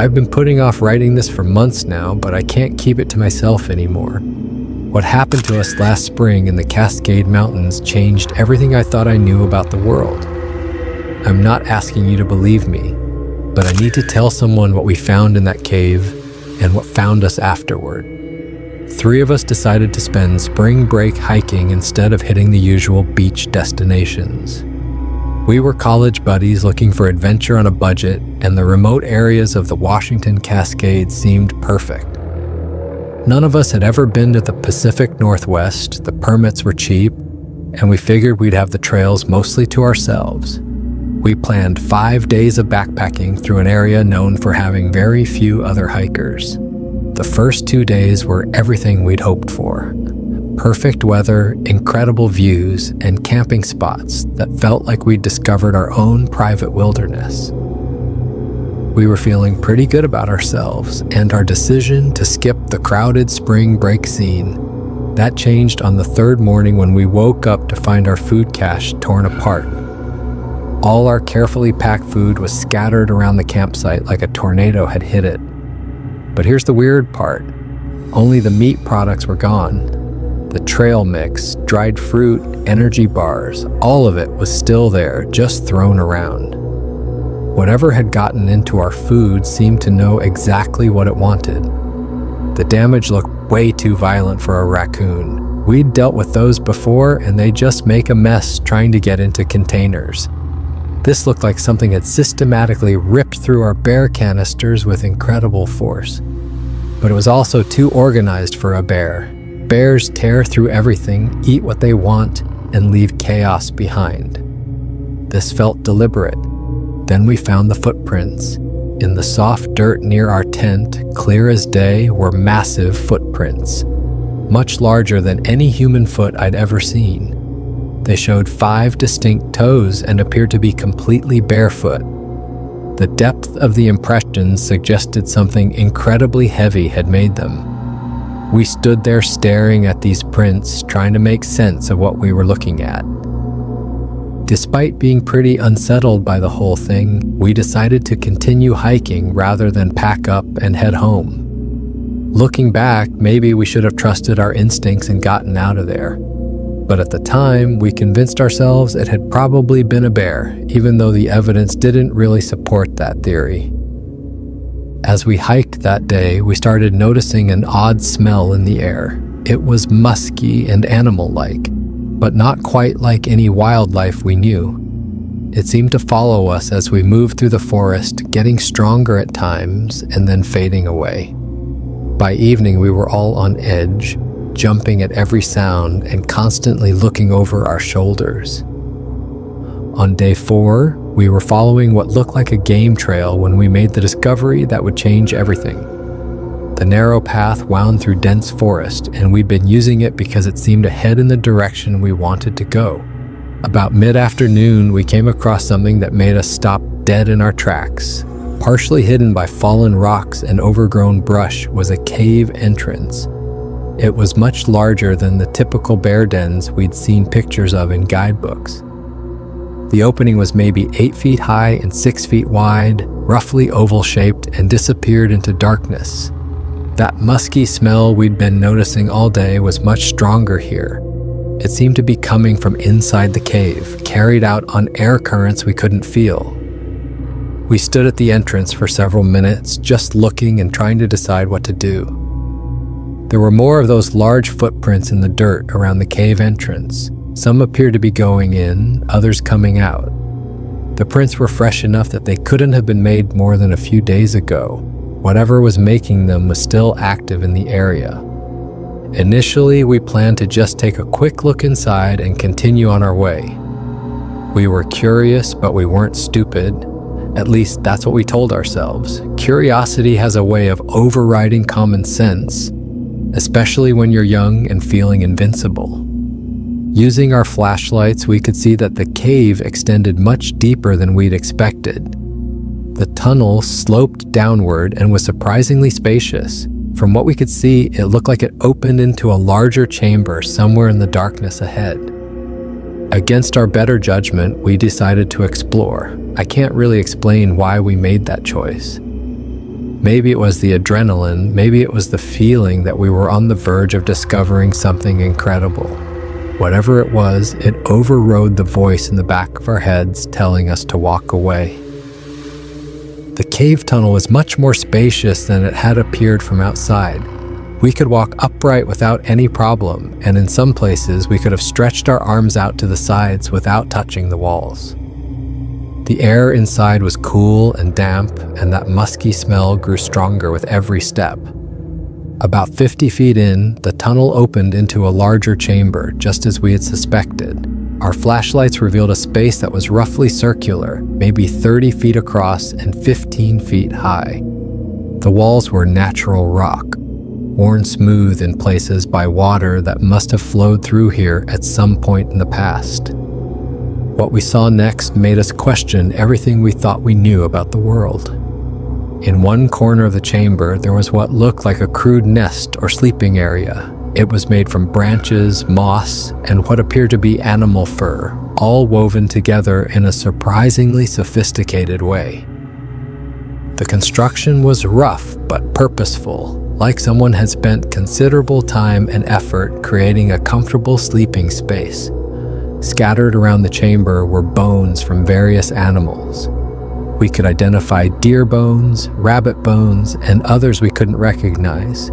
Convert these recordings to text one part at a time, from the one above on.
I've been putting off writing this for months now, but I can't keep it to myself anymore. What happened to us last spring in the Cascade Mountains changed everything I thought I knew about the world. I'm not asking you to believe me, but I need to tell someone what we found in that cave and what found us afterward. 3 of us decided to spend spring break hiking instead of hitting the usual beach destinations. We were college buddies looking for adventure on a budget, and the remote areas of the Washington Cascades seemed perfect. None of us had ever been to the Pacific Northwest, the permits were cheap, and we figured we'd have the trails mostly to ourselves. We planned 5 days of backpacking through an area known for having very few other hikers. The first 2 days were everything we'd hoped for. Perfect weather, incredible views, and camping spots that felt like we'd discovered our own private wilderness. We were feeling pretty good about ourselves and our decision to skip the crowded spring break scene. That changed on the 3rd morning when we woke up to find our food cache torn apart. All our carefully packed food was scattered around the campsite like a tornado had hit it. But here's the weird part. Only the meat products were gone. The trail mix, dried fruit, energy bars, all of it was still there, just thrown around. Whatever had gotten into our food seemed to know exactly what it wanted. The damage looked way too violent for a raccoon. We'd dealt with those before, and they just make a mess trying to get into containers. This looked like something had systematically ripped through our bear canisters with incredible force. But it was also too organized for a bear. Bears tear through everything, eat what they want, and leave chaos behind. This felt deliberate. Then we found the footprints. In the soft dirt near our tent, clear as day, were massive footprints, much larger than any human foot I'd ever seen. They showed 5 distinct toes and appeared to be completely barefoot. The depth of the impressions suggested something incredibly heavy had made them. We stood there staring at these prints, trying to make sense of what we were looking at. Despite being pretty unsettled by the whole thing, we decided to continue hiking rather than pack up and head home. Looking back, maybe we should have trusted our instincts and gotten out of there. But at the time, we convinced ourselves it had probably been a bear, even though the evidence didn't really support that theory. As we hiked that day, we started noticing an odd smell in the air. It was musky and animal-like, but not quite like any wildlife we knew. It seemed to follow us as we moved through the forest, getting stronger at times and then fading away. By evening, we were all on edge, jumping at every sound and constantly looking over our shoulders. On day 4, we were following what looked like a game trail when we made the discovery that would change everything. The narrow path wound through dense forest, and we'd been using it because it seemed to head in the direction we wanted to go. About mid-afternoon, we came across something that made us stop dead in our tracks. Partially hidden by fallen rocks and overgrown brush was a cave entrance. It was much larger than the typical bear dens we'd seen pictures of in guidebooks. The opening was maybe 8 feet high and 6 feet wide, roughly oval-shaped, and disappeared into darkness. That musky smell we'd been noticing all day was much stronger here. It seemed to be coming from inside the cave, carried out on air currents we couldn't feel. We stood at the entrance for several minutes, just looking and trying to decide what to do. There were more of those large footprints in the dirt around the cave entrance. Some appeared to be going in, others coming out. The prints were fresh enough that they couldn't have been made more than a few days ago. Whatever was making them was still active in the area. Initially, we planned to just take a quick look inside and continue on our way. We were curious, but we weren't stupid. At least that's what we told ourselves. Curiosity has a way of overriding common sense, especially when you're young and feeling invincible. Using our flashlights, we could see that the cave extended much deeper than we'd expected. The tunnel sloped downward and was surprisingly spacious. From what we could see, it looked like it opened into a larger chamber somewhere in the darkness ahead. Against our better judgment, we decided to explore. I can't really explain why we made that choice. Maybe it was the adrenaline, maybe it was the feeling that we were on the verge of discovering something incredible. Whatever it was, it overrode the voice in the back of our heads telling us to walk away. The cave tunnel was much more spacious than it had appeared from outside. We could walk upright without any problem, and in some places we could have stretched our arms out to the sides without touching the walls. The air inside was cool and damp, and that musky smell grew stronger with every step. About 50 feet in, the tunnel opened into a larger chamber, just as we had suspected. Our flashlights revealed a space that was roughly circular, maybe 30 feet across and 15 feet high. The walls were natural rock, worn smooth in places by water that must have flowed through here at some point in the past. What we saw next made us question everything we thought we knew about the world. In one corner of the chamber, there was what looked like a crude nest or sleeping area. It was made from branches, moss, and what appeared to be animal fur, all woven together in a surprisingly sophisticated way. The construction was rough but purposeful, like someone had spent considerable time and effort creating a comfortable sleeping space. Scattered around the chamber were bones from various animals. We could identify deer bones, rabbit bones, and others we couldn't recognize.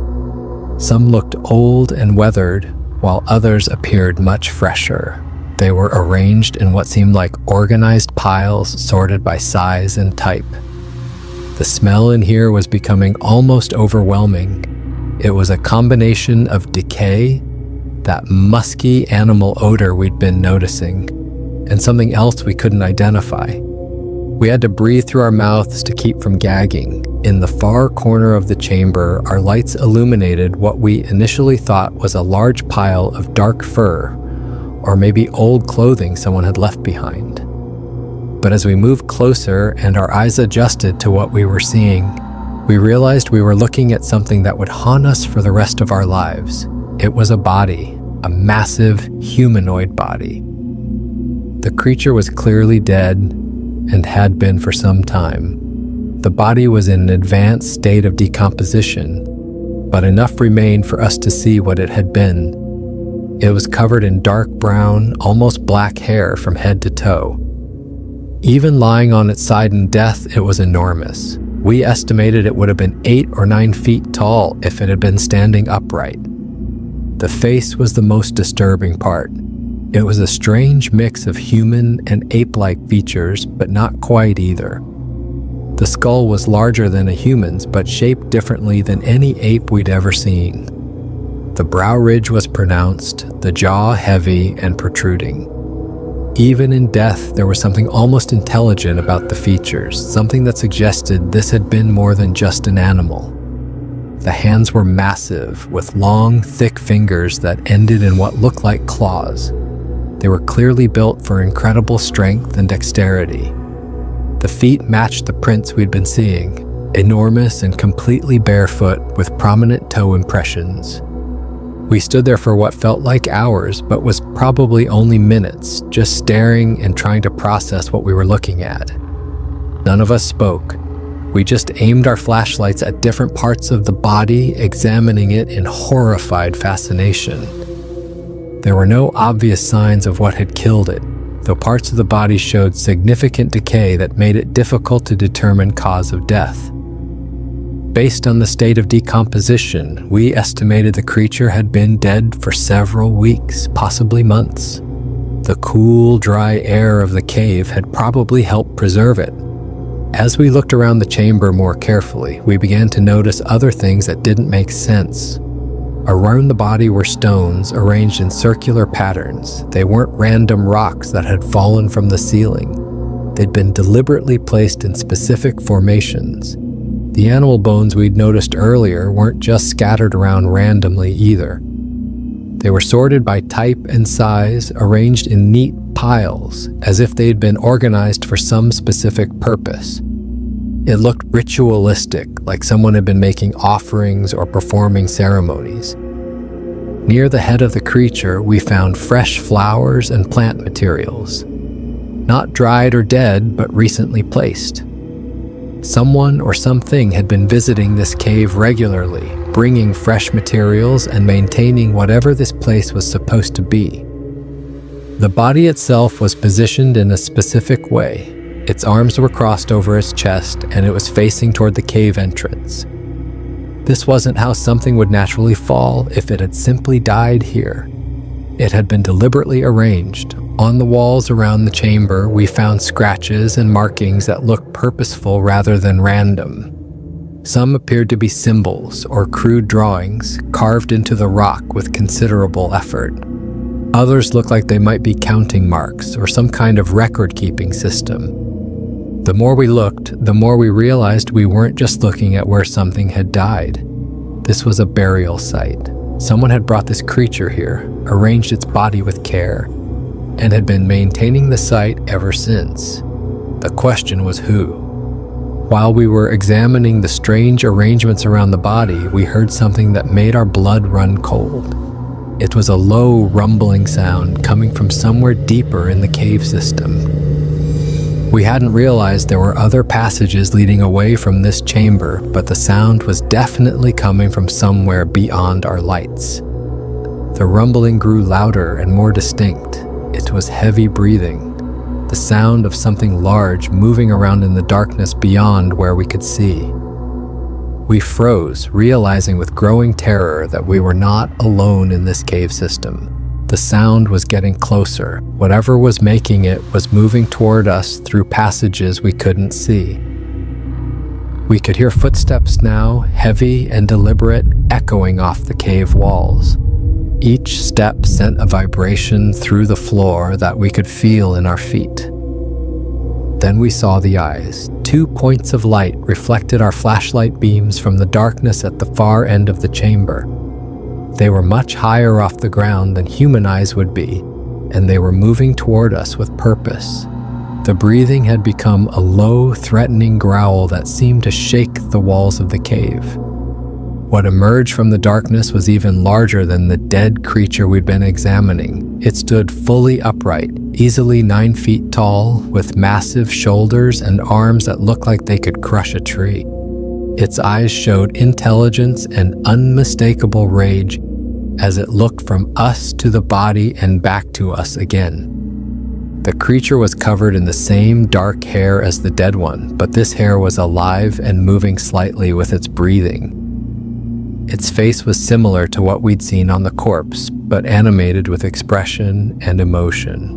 Some looked old and weathered, while others appeared much fresher. They were arranged in what seemed like organized piles sorted by size and type. The smell in here was becoming almost overwhelming. It was a combination of decay, that musky animal odor we'd been noticing, and something else we couldn't identify. We had to breathe through our mouths to keep from gagging. In the far corner of the chamber, our lights illuminated what we initially thought was a large pile of dark fur, or maybe old clothing someone had left behind. But as we moved closer and our eyes adjusted to what we were seeing, we realized we were looking at something that would haunt us for the rest of our lives. It was a body, a massive humanoid body. The creature was clearly dead and had been for some time. The body was in an advanced state of decomposition, but enough remained for us to see what it had been. It was covered in dark brown, almost black hair from head to toe. Even lying on its side in death, it was enormous. We estimated it would have been 8 or 9 feet tall if it had been standing upright. The face was the most disturbing part. It was a strange mix of human and ape-like features, but not quite either. The skull was larger than a human's, but shaped differently than any ape we'd ever seen. The brow ridge was pronounced, the jaw heavy and protruding. Even in death, there was something almost intelligent about the features, something that suggested this had been more than just an animal. The hands were massive, with long, thick fingers that ended in what looked like claws. They were clearly built for incredible strength and dexterity. The feet matched the prints we'd been seeing, enormous and completely barefoot with prominent toe impressions. We stood there for what felt like hours, but was probably only minutes, just staring and trying to process what we were looking at. None of us spoke. We just aimed our flashlights at different parts of the body, examining it in horrified fascination. There were no obvious signs of what had killed it, though parts of the body showed significant decay that made it difficult to determine cause of death. Based on the state of decomposition, we estimated the creature had been dead for several weeks, possibly months. The cool, dry air of the cave had probably helped preserve it. As we looked around the chamber more carefully, we began to notice other things that didn't make sense. Around the body were stones arranged in circular patterns. They weren't random rocks that had fallen from the ceiling. They'd been deliberately placed in specific formations. The animal bones we'd noticed earlier weren't just scattered around randomly either. They were sorted by type and size, arranged in neat piles, as if they'd been organized for some specific purpose. It looked ritualistic, like someone had been making offerings or performing ceremonies. Near the head of the creature, we found fresh flowers and plant materials. Not dried or dead, but recently placed. Someone or something had been visiting this cave regularly, bringing fresh materials and maintaining whatever this place was supposed to be. The body itself was positioned in a specific way. Its arms were crossed over its chest, and it was facing toward the cave entrance. This wasn't how something would naturally fall if it had simply died here. It had been deliberately arranged. On the walls around the chamber, we found scratches and markings that looked purposeful rather than random. Some appeared to be symbols or crude drawings carved into the rock with considerable effort. Others looked like they might be counting marks or some kind of record-keeping system. The more we looked, the more we realized we weren't just looking at where something had died. This was a burial site. Someone had brought this creature here, arranged its body with care, and had been maintaining the site ever since. The question was who? While we were examining the strange arrangements around the body, we heard something that made our blood run cold. It was a low, rumbling sound coming from somewhere deeper in the cave system. We hadn't realized there were other passages leading away from this chamber, but the sound was definitely coming from somewhere beyond our lights. The rumbling grew louder and more distinct. It was heavy breathing, the sound of something large moving around in the darkness beyond where we could see. We froze, realizing with growing terror that we were not alone in this cave system. The sound was getting closer. Whatever was making it was moving toward us through passages we couldn't see. We could hear footsteps now, heavy and deliberate, echoing off the cave walls. Each step sent a vibration through the floor that we could feel in our feet. Then we saw the eyes. 2 points of light reflected our flashlight beams from the darkness at the far end of the chamber. They were much higher off the ground than human eyes would be, and they were moving toward us with purpose. The breathing had become a low, threatening growl that seemed to shake the walls of the cave. What emerged from the darkness was even larger than the dead creature we'd been examining. It stood fully upright, easily 9 feet tall, with massive shoulders and arms that looked like they could crush a tree. Its eyes showed intelligence and unmistakable rage as it looked from us to the body and back to us again. The creature was covered in the same dark hair as the dead one, but this hair was alive and moving slightly with its breathing. Its face was similar to what we'd seen on the corpse, but animated with expression and emotion.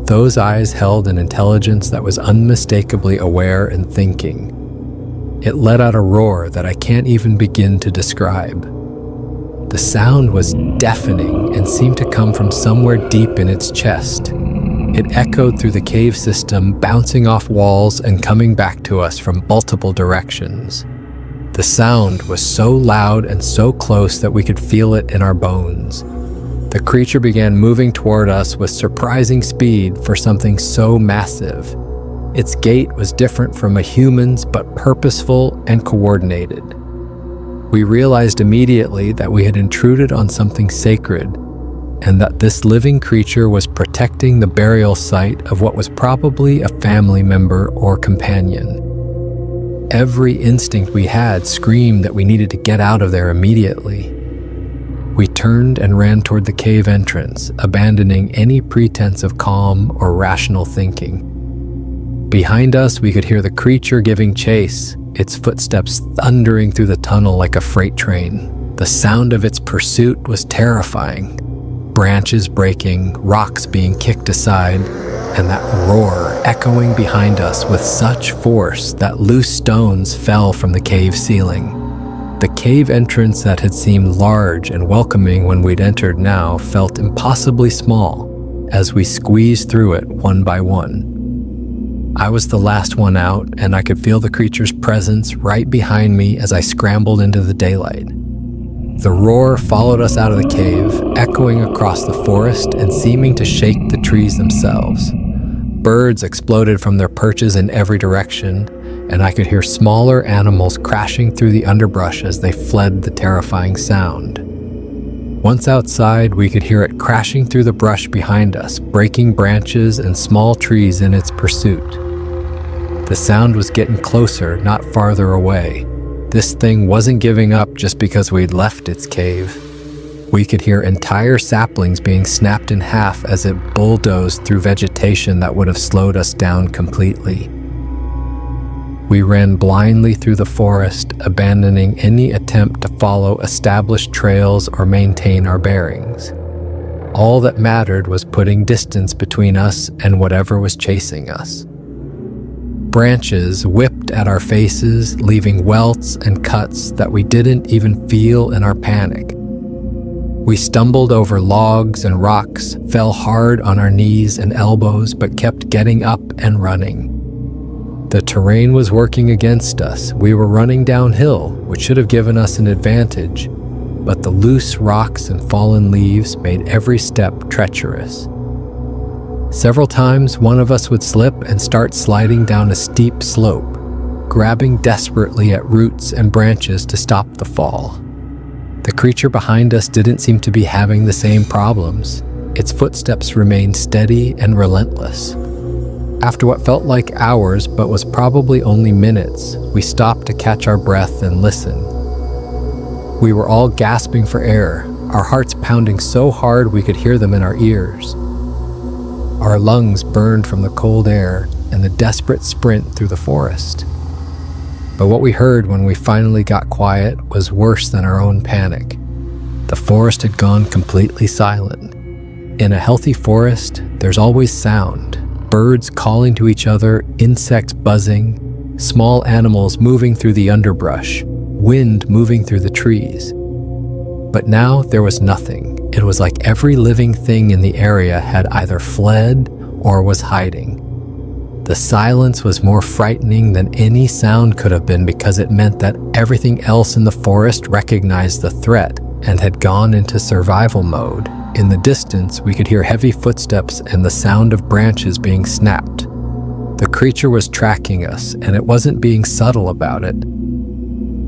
Those eyes held an intelligence that was unmistakably aware and thinking. It let out a roar that I can't even begin to describe. The sound was deafening and seemed to come from somewhere deep in its chest. It echoed through the cave system, bouncing off walls and coming back to us from multiple directions. The sound was so loud and so close that we could feel it in our bones. The creature began moving toward us with surprising speed for something so massive. Its gait was different from a human's, but purposeful and coordinated. We realized immediately that we had intruded on something sacred, and that this living creature was protecting the burial site of what was probably a family member or companion. Every instinct we had screamed that we needed to get out of there immediately. We turned and ran toward the cave entrance, abandoning any pretense of calm or rational thinking. Behind us, we could hear the creature giving chase, its footsteps thundering through the tunnel like a freight train. The sound of its pursuit was terrifying. Branches breaking, rocks being kicked aside, and that roar echoing behind us with such force that loose stones fell from the cave ceiling. The cave entrance that had seemed large and welcoming when we'd entered now felt impossibly small as we squeezed through it one by one. I was the last one out, and I could feel the creature's presence right behind me as I scrambled into the daylight. The roar followed us out of the cave, echoing across the forest and seeming to shake the trees themselves. Birds exploded from their perches in every direction, and I could hear smaller animals crashing through the underbrush as they fled the terrifying sound. Once outside, we could hear it crashing through the brush behind us, breaking branches and small trees in its pursuit. The sound was getting closer, not farther away. This thing wasn't giving up just because we'd left its cave. We could hear entire saplings being snapped in half as it bulldozed through vegetation that would have slowed us down completely. We ran blindly through the forest, abandoning any attempt to follow established trails or maintain our bearings. All that mattered was putting distance between us and whatever was chasing us. Branches whipped at our faces, leaving welts and cuts that we didn't even feel in our panic. We stumbled over logs and rocks, fell hard on our knees and elbows, but kept getting up and running. The terrain was working against us. We were running downhill, which should have given us an advantage, but the loose rocks and fallen leaves made every step treacherous. Several times, one of us would slip and start sliding down a steep slope, grabbing desperately at roots and branches to stop the fall. The creature behind us didn't seem to be having the same problems. Its footsteps remained steady and relentless. After what felt like hours but was probably only minutes, we stopped to catch our breath and listen. We were all gasping for air, our hearts pounding so hard we could hear them in our ears. Our lungs burned from the cold air and the desperate sprint through the forest. But what we heard when we finally got quiet was worse than our own panic. The forest had gone completely silent. In a healthy forest, there's always sound. Birds calling to each other, insects buzzing, small animals moving through the underbrush, wind moving through the trees. But now there was nothing. It was like every living thing in the area had either fled or was hiding. The silence was more frightening than any sound could have been because it meant that everything else in the forest recognized the threat and had gone into survival mode. In the distance, we could hear heavy footsteps and the sound of branches being snapped. The creature was tracking us, and it wasn't being subtle about it.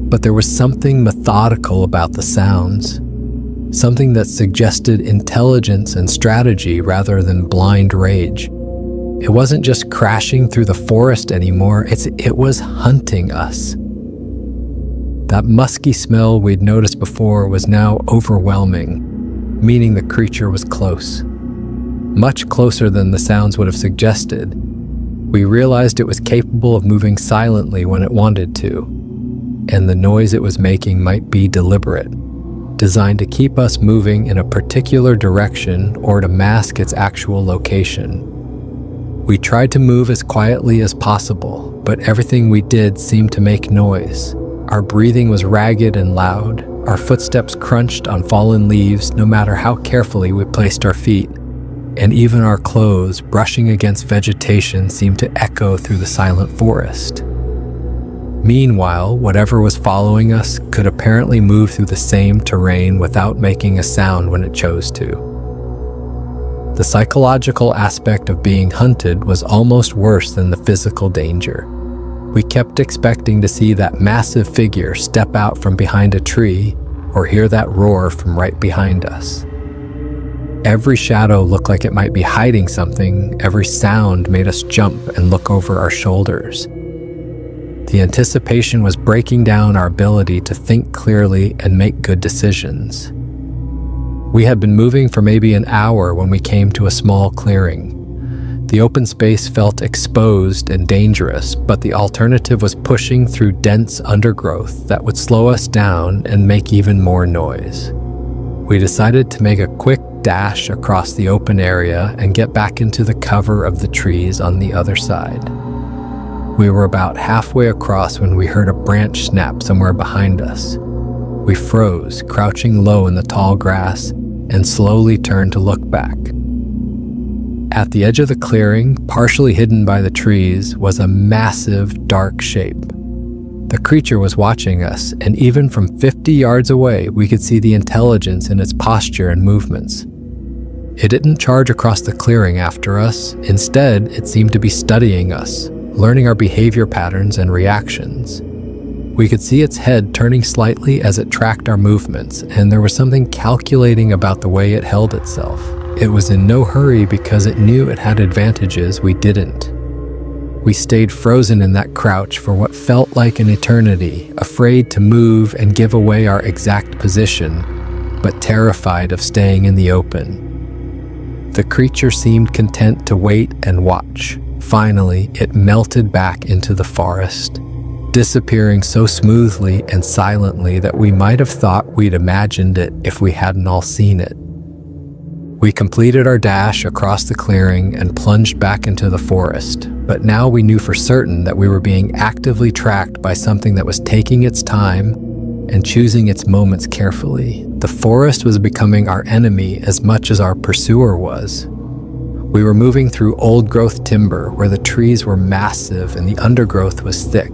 But there was something methodical about the sounds. Something that suggested intelligence and strategy rather than blind rage. It wasn't just crashing through the forest anymore, it was hunting us. That musky smell we'd noticed before was now overwhelming, meaning the creature was close. Much closer than the sounds would have suggested. We realized it was capable of moving silently when it wanted to, and the noise it was making might be deliberate, designed to keep us moving in a particular direction or to mask its actual location. We tried to move as quietly as possible, but everything we did seemed to make noise. Our breathing was ragged and loud. Our footsteps crunched on fallen leaves no matter how carefully we placed our feet. And even our clothes, brushing against vegetation, seemed to echo through the silent forest. Meanwhile, whatever was following us could apparently move through the same terrain without making a sound when it chose to. The psychological aspect of being hunted was almost worse than the physical danger. We kept expecting to see that massive figure step out from behind a tree or hear that roar from right behind us. Every shadow looked like it might be hiding something. Every sound made us jump and look over our shoulders. The anticipation was breaking down our ability to think clearly and make good decisions. We had been moving for maybe an hour when we came to a small clearing. The open space felt exposed and dangerous, but the alternative was pushing through dense undergrowth that would slow us down and make even more noise. We decided to make a quick dash across the open area and get back into the cover of the trees on the other side. We were about halfway across when we heard a branch snap somewhere behind us. We froze, crouching low in the tall grass, and slowly turned to look back. At the edge of the clearing, partially hidden by the trees, was a massive, dark shape. The creature was watching us, and even from 50 yards away, we could see the intelligence in its posture and movements. It didn't charge across the clearing after us. Instead, it seemed to be studying us, learning our behavior patterns and reactions. We could see its head turning slightly as it tracked our movements, and there was something calculating about the way it held itself. It was in no hurry because it knew it had advantages we didn't. We stayed frozen in that crouch for what felt like an eternity, afraid to move and give away our exact position, but terrified of staying in the open. The creature seemed content to wait and watch. Finally, it melted back into the forest, disappearing so smoothly and silently that we might have thought we'd imagined it if we hadn't all seen it. We completed our dash across the clearing and plunged back into the forest, but now we knew for certain that we were being actively tracked by something that was taking its time and choosing its moments carefully. The forest was becoming our enemy as much as our pursuer was. We were moving through old-growth timber where the trees were massive and the undergrowth was thick.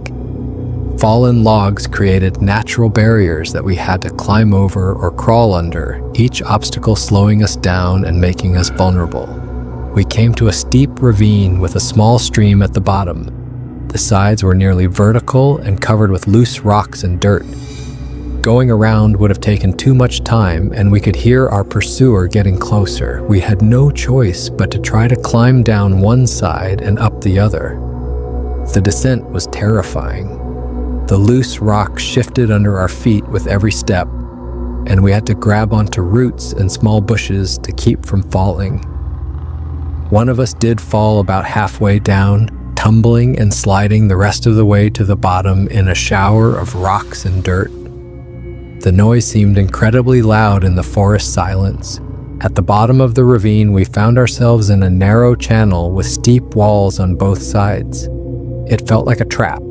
Fallen logs created natural barriers that we had to climb over or crawl under, each obstacle slowing us down and making us vulnerable. We came to a steep ravine with a small stream at the bottom. The sides were nearly vertical and covered with loose rocks and dirt. Going around would have taken too much time, and we could hear our pursuer getting closer. We had no choice but to try to climb down one side and up the other. The descent was terrifying. The loose rock shifted under our feet with every step, and we had to grab onto roots and small bushes to keep from falling. One of us did fall about halfway down, tumbling and sliding the rest of the way to the bottom in a shower of rocks and dirt. The noise seemed incredibly loud in the forest silence. At the bottom of the ravine, we found ourselves in a narrow channel with steep walls on both sides. It felt like a trap.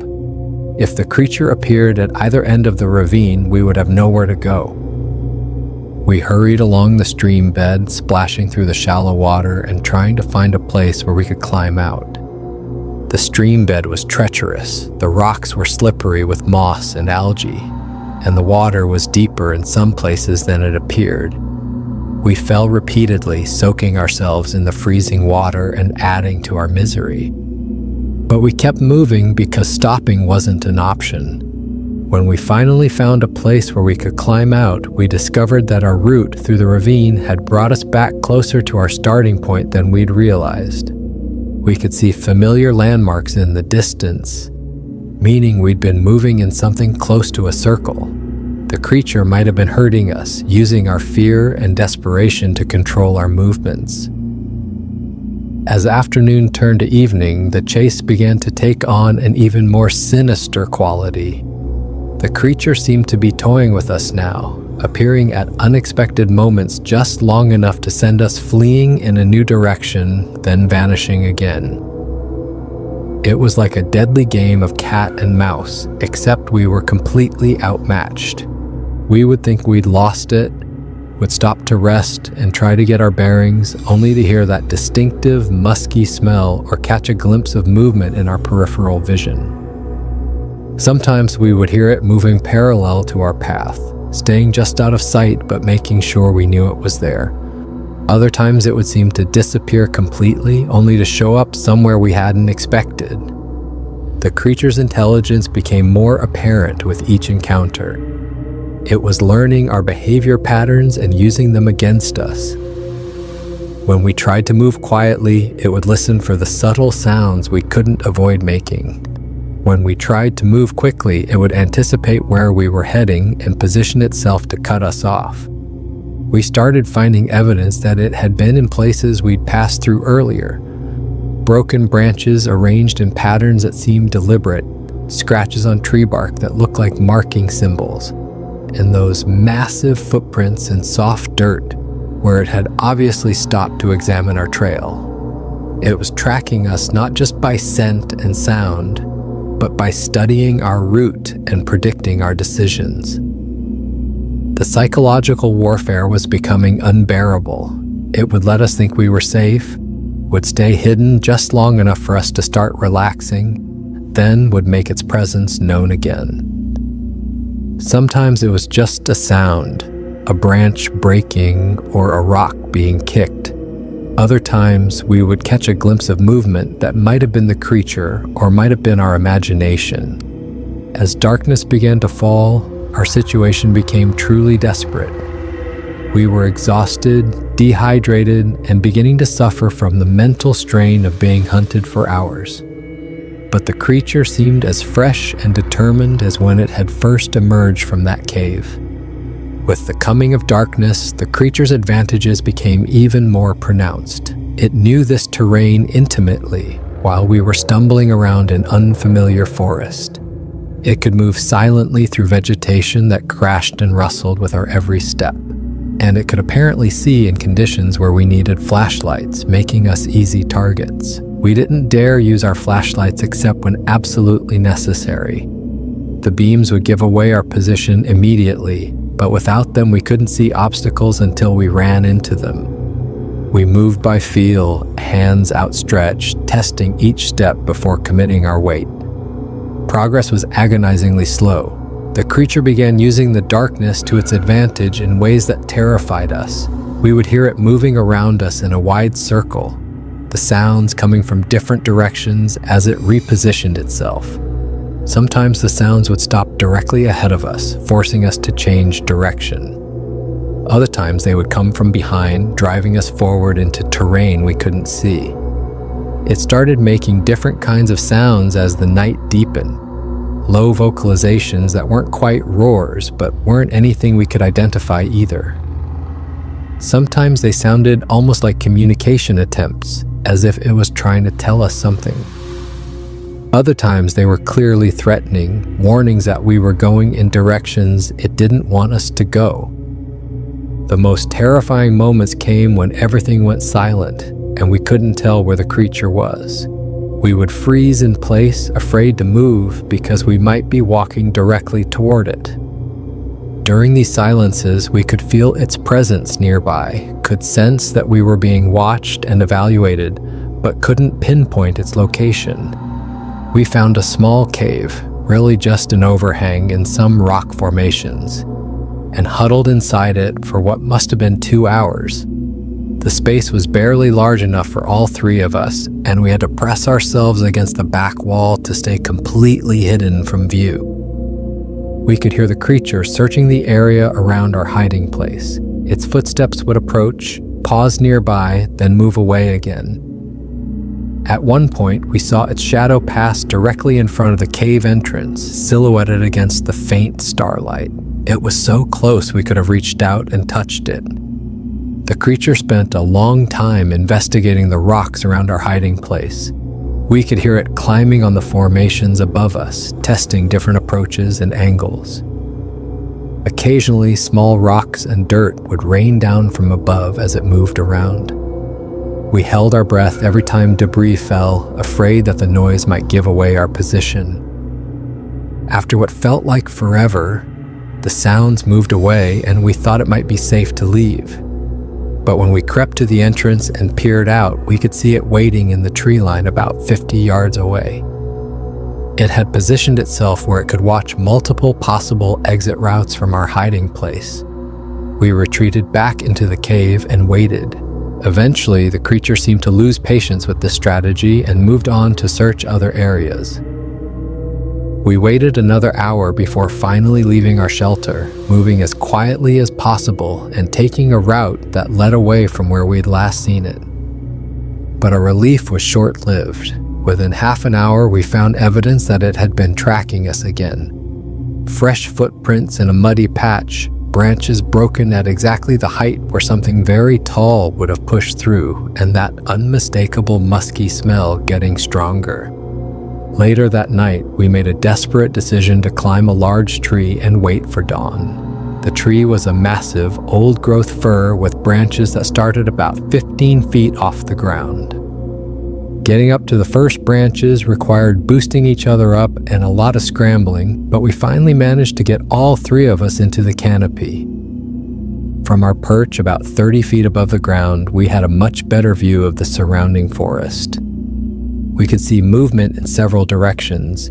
If the creature appeared at either end of the ravine, we would have nowhere to go. We hurried along the stream bed, splashing through the shallow water and trying to find a place where we could climb out. The stream bed was treacherous. The rocks were slippery with moss and algae, and the water was deeper in some places than it appeared. We fell repeatedly, soaking ourselves in the freezing water and adding to our misery. But we kept moving because stopping wasn't an option. When we finally found a place where we could climb out, we discovered that our route through the ravine had brought us back closer to our starting point than we'd realized. We could see familiar landmarks in the distance, meaning we'd been moving in something close to a circle. The creature might have been hurting us, using our fear and desperation to control our movements. As afternoon turned to evening, the chase began to take on an even more sinister quality. The creature seemed to be toying with us now, appearing at unexpected moments just long enough to send us fleeing in a new direction, then vanishing again. It was like a deadly game of cat and mouse, except we were completely outmatched. We would think we'd lost it, would stop to rest and try to get our bearings, only to hear that distinctive, musky smell or catch a glimpse of movement in our peripheral vision. Sometimes we would hear it moving parallel to our path, staying just out of sight but making sure we knew it was there. Other times it would seem to disappear completely, only to show up somewhere we hadn't expected. The creature's intelligence became more apparent with each encounter. It was learning our behavior patterns and using them against us. When we tried to move quietly, it would listen for the subtle sounds we couldn't avoid making. When we tried to move quickly, it would anticipate where we were heading and position itself to cut us off. We started finding evidence that it had been in places we'd passed through earlier. Broken branches arranged in patterns that seemed deliberate, scratches on tree bark that looked like marking symbols, and those massive footprints in soft dirt where it had obviously stopped to examine our trail. It was tracking us not just by scent and sound, but by studying our route and predicting our decisions. The psychological warfare was becoming unbearable. It would let us think we were safe, would stay hidden just long enough for us to start relaxing, then would make its presence known again. Sometimes it was just a sound, a branch breaking or a rock being kicked. Other times we would catch a glimpse of movement that might have been the creature or might have been our imagination. As darkness began to fall, our situation became truly desperate. We were exhausted, dehydrated, and beginning to suffer from the mental strain of being hunted for hours. but the creature seemed as fresh and determined as when it had first emerged from that cave. With the coming of darkness, the creature's advantages became even more pronounced. It knew this terrain intimately while we were stumbling around an unfamiliar forest. It could move silently through vegetation that crashed and rustled with our every step. And it could apparently see in conditions where we needed flashlights, making us easy targets. We didn't dare use our flashlights except when absolutely necessary. The beams would give away our position immediately, but without them we couldn't see obstacles until we ran into them. We moved by feel, hands outstretched, testing each step before committing our weight. Progress was agonizingly slow. The creature began using the darkness to its advantage in ways that terrified us. We would hear it moving around us in a wide circle, the sounds coming from different directions as it repositioned itself. Sometimes the sounds would stop directly ahead of us, forcing us to change direction. Other times they would come from behind, driving us forward into terrain we couldn't see. It started making different kinds of sounds as the night deepened. Low vocalizations that weren't quite roars, but weren't anything we could identify either. Sometimes they sounded almost like communication attempts, as if it was trying to tell us something. Other times they were clearly threatening, warnings that we were going in directions it didn't want us to go. The most terrifying moments came when everything went silent, and we couldn't tell where the creature was. We would freeze in place, afraid to move because we might be walking directly toward it. During these silences, we could feel its presence nearby, could sense that we were being watched and evaluated, but couldn't pinpoint its location. We found a small cave, really just an overhang in some rock formations, and huddled inside it for what must have been 2 hours. The space was barely large enough for all three of us, and we had to press ourselves against the back wall to stay completely hidden from view. We could hear the creature searching the area around our hiding place. Its footsteps would approach, pause nearby, then move away again. At one point, we saw its shadow pass directly in front of the cave entrance, silhouetted against the faint starlight. It was so close we could have reached out and touched it. The creature spent a long time investigating the rocks around our hiding place. We could hear it climbing on the formations above us, testing different approaches and angles. Occasionally, small rocks and dirt would rain down from above as it moved around. We held our breath every time debris fell, afraid that the noise might give away our position. After what felt like forever, the sounds moved away and we thought it might be safe to leave. But when we crept to the entrance and peered out, we could see it waiting in the tree line about 50 yards away. It had positioned itself where it could watch multiple possible exit routes from our hiding place. We retreated back into the cave and waited. Eventually, the creature seemed to lose patience with this strategy and moved on to search other areas. We waited another hour before finally leaving our shelter, moving as quietly as possible and taking a route that led away from where we'd last seen it. But our relief was short-lived. Within half an hour, we found evidence that it had been tracking us again. Fresh footprints in a muddy patch, branches broken at exactly the height where something very tall would have pushed through, and that unmistakable musky smell getting stronger. Later that night, we made a desperate decision to climb a large tree and wait for dawn. The tree was a massive, old-growth fir with branches that started about 15 feet off the ground. Getting up to the first branches required boosting each other up and a lot of scrambling, but we finally managed to get all three of us into the canopy. From our perch about 30 feet above the ground, we had a much better view of the surrounding forest. We could see movement in several directions,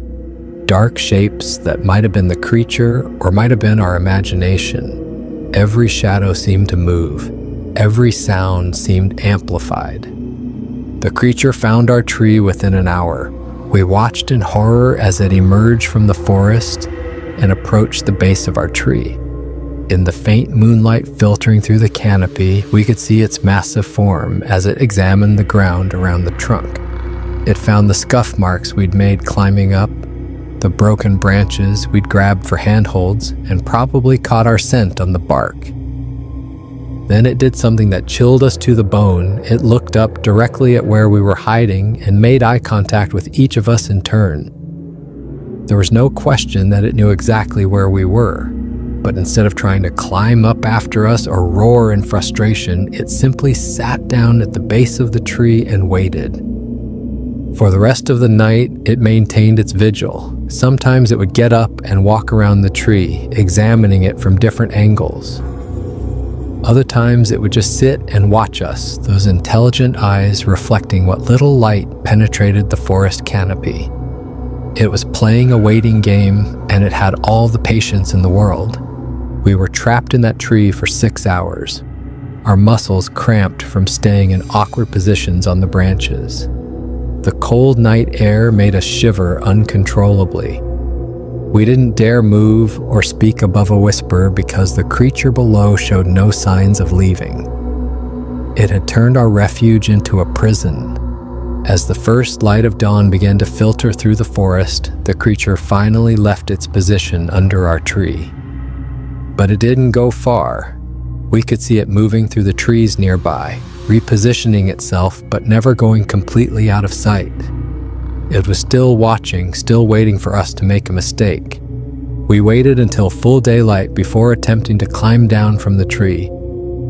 dark shapes that might have been the creature or might have been our imagination. Every shadow seemed to move. Every sound seemed amplified. The creature found our tree within an hour. We watched in horror as it emerged from the forest and approached the base of our tree. In the faint moonlight filtering through the canopy, we could see its massive form as it examined the ground around the trunk. It found the scuff marks we'd made climbing up, the broken branches we'd grabbed for handholds, and probably caught our scent on the bark. Then it did something that chilled us to the bone. It looked up directly at where we were hiding and made eye contact with each of us in turn. There was no question that it knew exactly where we were, but instead of trying to climb up after us or roar in frustration, it simply sat down at the base of the tree and waited. For the rest of the night, it maintained its vigil. Sometimes it would get up and walk around the tree, examining it from different angles. Other times it would just sit and watch us, those intelligent eyes reflecting what little light penetrated the forest canopy. It was playing a waiting game, and it had all the patience in the world. We were trapped in that tree for 6 hours, our muscles cramped from staying in awkward positions on the branches. The cold night air made us shiver uncontrollably. We didn't dare move or speak above a whisper because the creature below showed no signs of leaving. It had turned our refuge into a prison. As the first light of dawn began to filter through the forest, the creature finally left its position under our tree. But it didn't go far. We could see it moving through the trees nearby, repositioning itself but never going completely out of sight. It was still watching, still waiting for us to make a mistake. We waited until full daylight before attempting to climb down from the tree.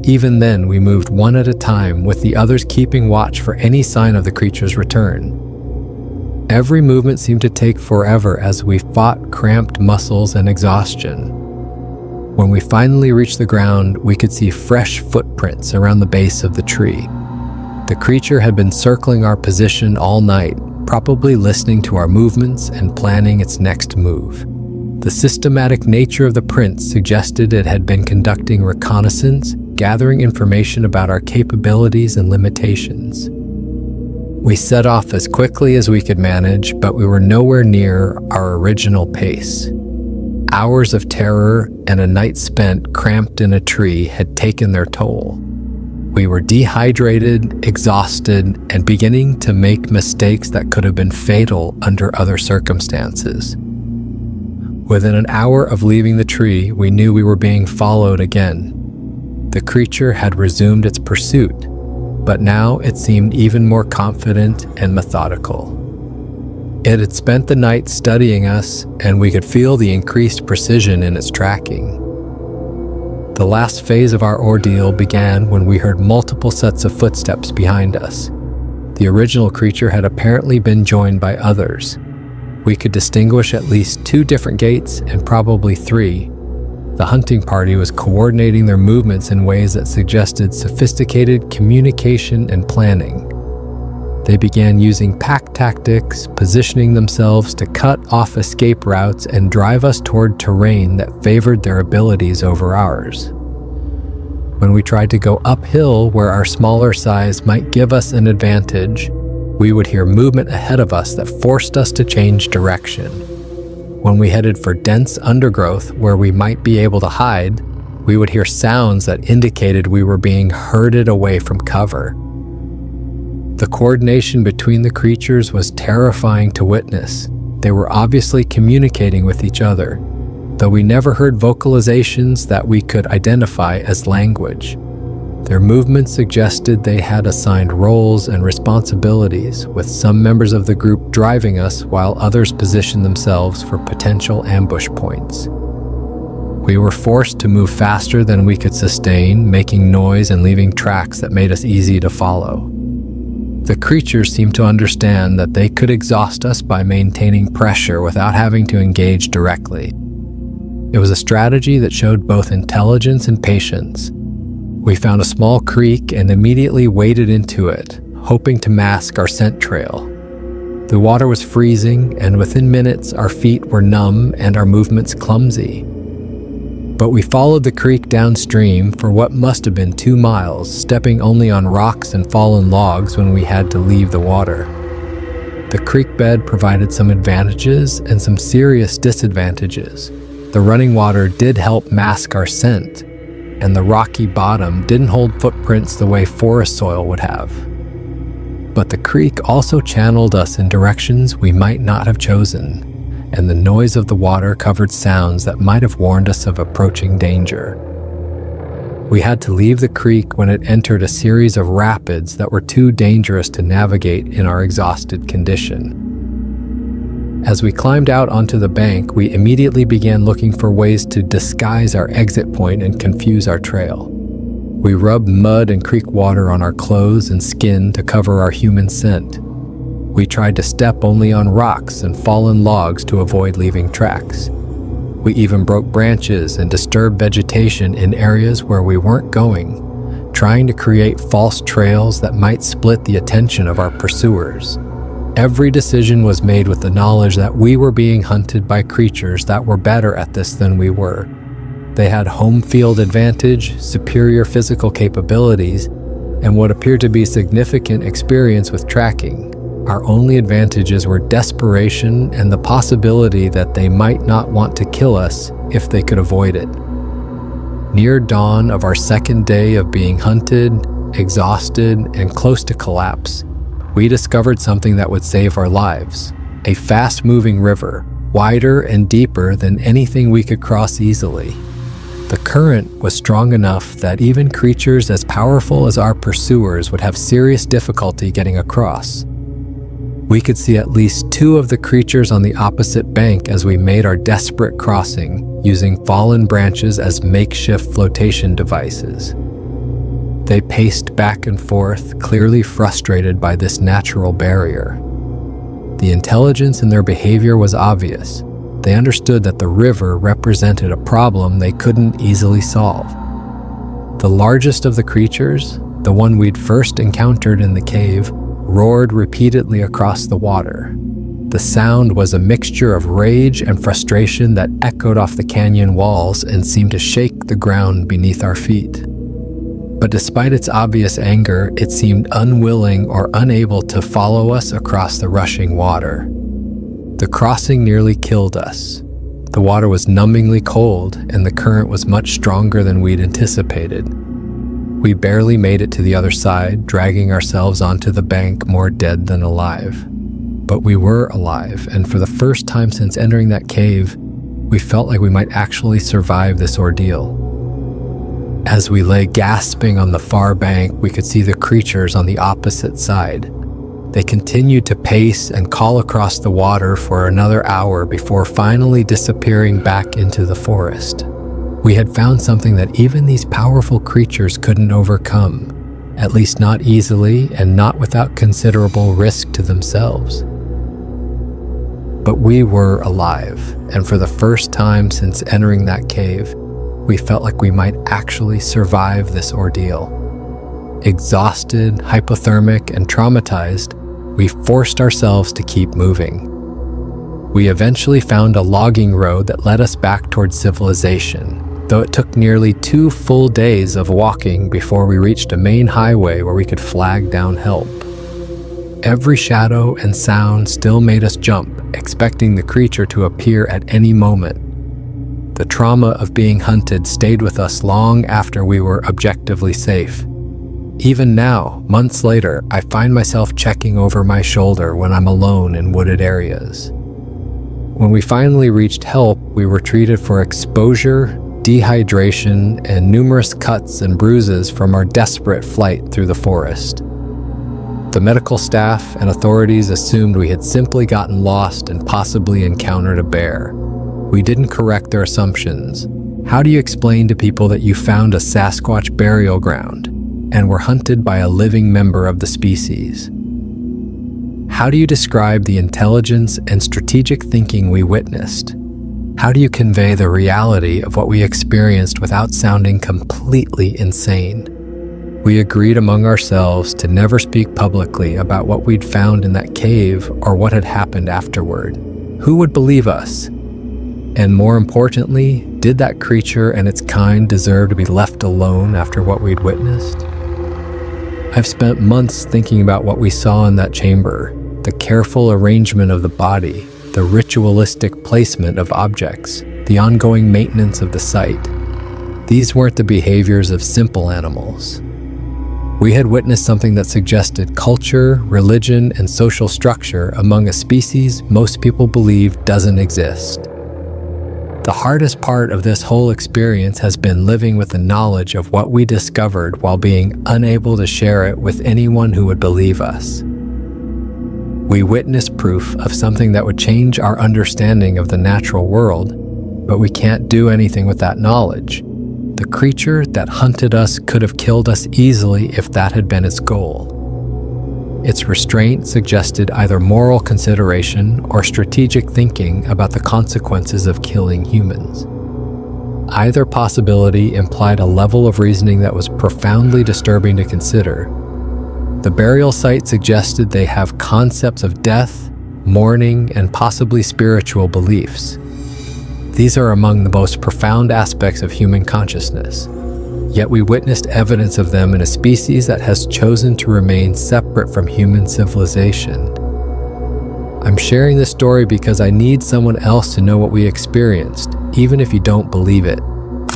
Even then, we moved one at a time, with the others keeping watch for any sign of the creature's return. Every movement seemed to take forever as we fought cramped muscles and exhaustion. When we finally reached the ground, we could see fresh footprints around the base of the tree. The creature had been circling our position all night, probably listening to our movements and planning its next move. The systematic nature of the prints suggested it had been conducting reconnaissance, gathering information about our capabilities and limitations. We set off as quickly as we could manage, but we were nowhere near our original pace. Hours of terror and a night spent cramped in a tree had taken their toll. We were dehydrated, exhausted, and beginning to make mistakes that could have been fatal under other circumstances. Within an hour of leaving the tree, we knew we were being followed again. The creature had resumed its pursuit, but now it seemed even more confident and methodical. It had spent the night studying us, and we could feel the increased precision in its tracking. The last phase of our ordeal began when we heard multiple sets of footsteps behind us. The original creature had apparently been joined by others. We could distinguish at least 2 different gaits and probably 3. The hunting party was coordinating their movements in ways that suggested sophisticated communication and planning. They began using pack tactics, positioning themselves to cut off escape routes and drive us toward terrain that favored their abilities over ours. When we tried to go uphill where our smaller size might give us an advantage, we would hear movement ahead of us that forced us to change direction. When we headed for dense undergrowth where we might be able to hide, we would hear sounds that indicated we were being herded away from cover. The coordination between the creatures was terrifying to witness. They were obviously communicating with each other, though we never heard vocalizations that we could identify as language. Their movements suggested they had assigned roles and responsibilities, with some members of the group driving us while others positioned themselves for potential ambush points. We were forced to move faster than we could sustain, making noise and leaving tracks that made us easy to follow. The creatures seemed to understand that they could exhaust us by maintaining pressure without having to engage directly. It was a strategy that showed both intelligence and patience. We found a small creek and immediately waded into it, hoping to mask our scent trail. The water was freezing, and within minutes our feet were numb and our movements clumsy. But we followed the creek downstream for what must have been 2 miles, stepping only on rocks and fallen logs when we had to leave the water. The creek bed provided some advantages and some serious disadvantages. The running water did help mask our scent, and the rocky bottom didn't hold footprints the way forest soil would have. But the creek also channeled us in directions we might not have chosen, and the noise of the water covered sounds that might have warned us of approaching danger. We had to leave the creek when it entered a series of rapids that were too dangerous to navigate in our exhausted condition. As we climbed out onto the bank, we immediately began looking for ways to disguise our exit point and confuse our trail. We rubbed mud and creek water on our clothes and skin to cover our human scent. We tried to step only on rocks and fallen logs to avoid leaving tracks. We even broke branches and disturbed vegetation in areas where we weren't going, trying to create false trails that might split the attention of our pursuers. Every decision was made with the knowledge that we were being hunted by creatures that were better at this than we were. They had home field advantage, superior physical capabilities, and what appeared to be significant experience with tracking. Our only advantages were desperation and the possibility that they might not want to kill us if they could avoid it. Near dawn of our second day of being hunted, exhausted, and close to collapse, we discovered something that would save our lives: a fast-moving river, wider and deeper than anything we could cross easily. The current was strong enough that even creatures as powerful as our pursuers would have serious difficulty getting across. We could see at least two of the creatures on the opposite bank as we made our desperate crossing, using fallen branches as makeshift flotation devices. They paced back and forth, clearly frustrated by this natural barrier. The intelligence in their behavior was obvious. They understood that the river represented a problem they couldn't easily solve. The largest of the creatures, the one we'd first encountered in the cave, roared repeatedly across the water. The sound was a mixture of rage and frustration that echoed off the canyon walls and seemed to shake the ground beneath our feet. But despite its obvious anger, it seemed unwilling or unable to follow us across the rushing water. The crossing nearly killed us. The water was numbingly cold, and the current was much stronger than we'd anticipated. We barely made it to the other side, dragging ourselves onto the bank more dead than alive. But we were alive, and for the first time since entering that cave, we felt like we might actually survive this ordeal. As we lay gasping on the far bank, we could see the creatures on the opposite side. They continued to pace and call across the water for another hour before finally disappearing back into the forest. We had found something that even these powerful creatures couldn't overcome, at least not easily and not without considerable risk to themselves. But we were alive, and for the first time since entering that cave, we felt like we might actually survive this ordeal. Exhausted, hypothermic, and traumatized, we forced ourselves to keep moving. We eventually found a logging road that led us back towards civilization, though it took nearly 2 full days of walking before we reached a main highway where we could flag down help. Every shadow and sound still made us jump, expecting the creature to appear at any moment. The trauma of being hunted stayed with us long after we were objectively safe. Even now, months later, I find myself checking over my shoulder when I'm alone in wooded areas. When we finally reached help, we were treated for exposure, dehydration, and numerous cuts and bruises from our desperate flight through the forest. The medical staff and authorities assumed we had simply gotten lost and possibly encountered a bear. We didn't correct their assumptions. How do you explain to people that you found a Sasquatch burial ground and were hunted by a living member of the species? How do you describe the intelligence and strategic thinking we witnessed? How do you convey the reality of what we experienced without sounding completely insane? We agreed among ourselves to never speak publicly about what we'd found in that cave or what had happened afterward. Who would believe us? And more importantly, did that creature and its kind deserve to be left alone after what we'd witnessed? I've spent months thinking about what we saw in that chamber, the careful arrangement of the body, the ritualistic placement of objects, the ongoing maintenance of the site. These weren't the behaviors of simple animals. We had witnessed something that suggested culture, religion, and social structure among a species most people believe doesn't exist. The hardest part of this whole experience has been living with the knowledge of what we discovered while being unable to share it with anyone who would believe us. We witnessed proof of something that would change our understanding of the natural world, but we can't do anything with that knowledge. The creature that hunted us could have killed us easily if that had been its goal. Its restraint suggested either moral consideration or strategic thinking about the consequences of killing humans. Either possibility implied a level of reasoning that was profoundly disturbing to consider. The burial site suggested they have concepts of death, mourning, and possibly spiritual beliefs. These are among the most profound aspects of human consciousness. Yet we witnessed evidence of them in a species that has chosen to remain separate from human civilization. I'm sharing this story because I need someone else to know what we experienced, even if you don't believe it.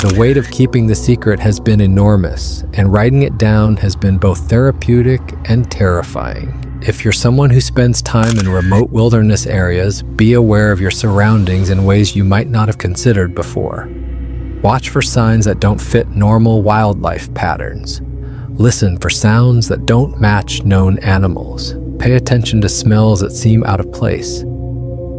The weight of keeping the secret has been enormous, and writing it down has been both therapeutic and terrifying. If you're someone who spends time in remote wilderness areas, be aware of your surroundings in ways you might not have considered before. Watch for signs that don't fit normal wildlife patterns. Listen for sounds that don't match known animals. Pay attention to smells that seem out of place.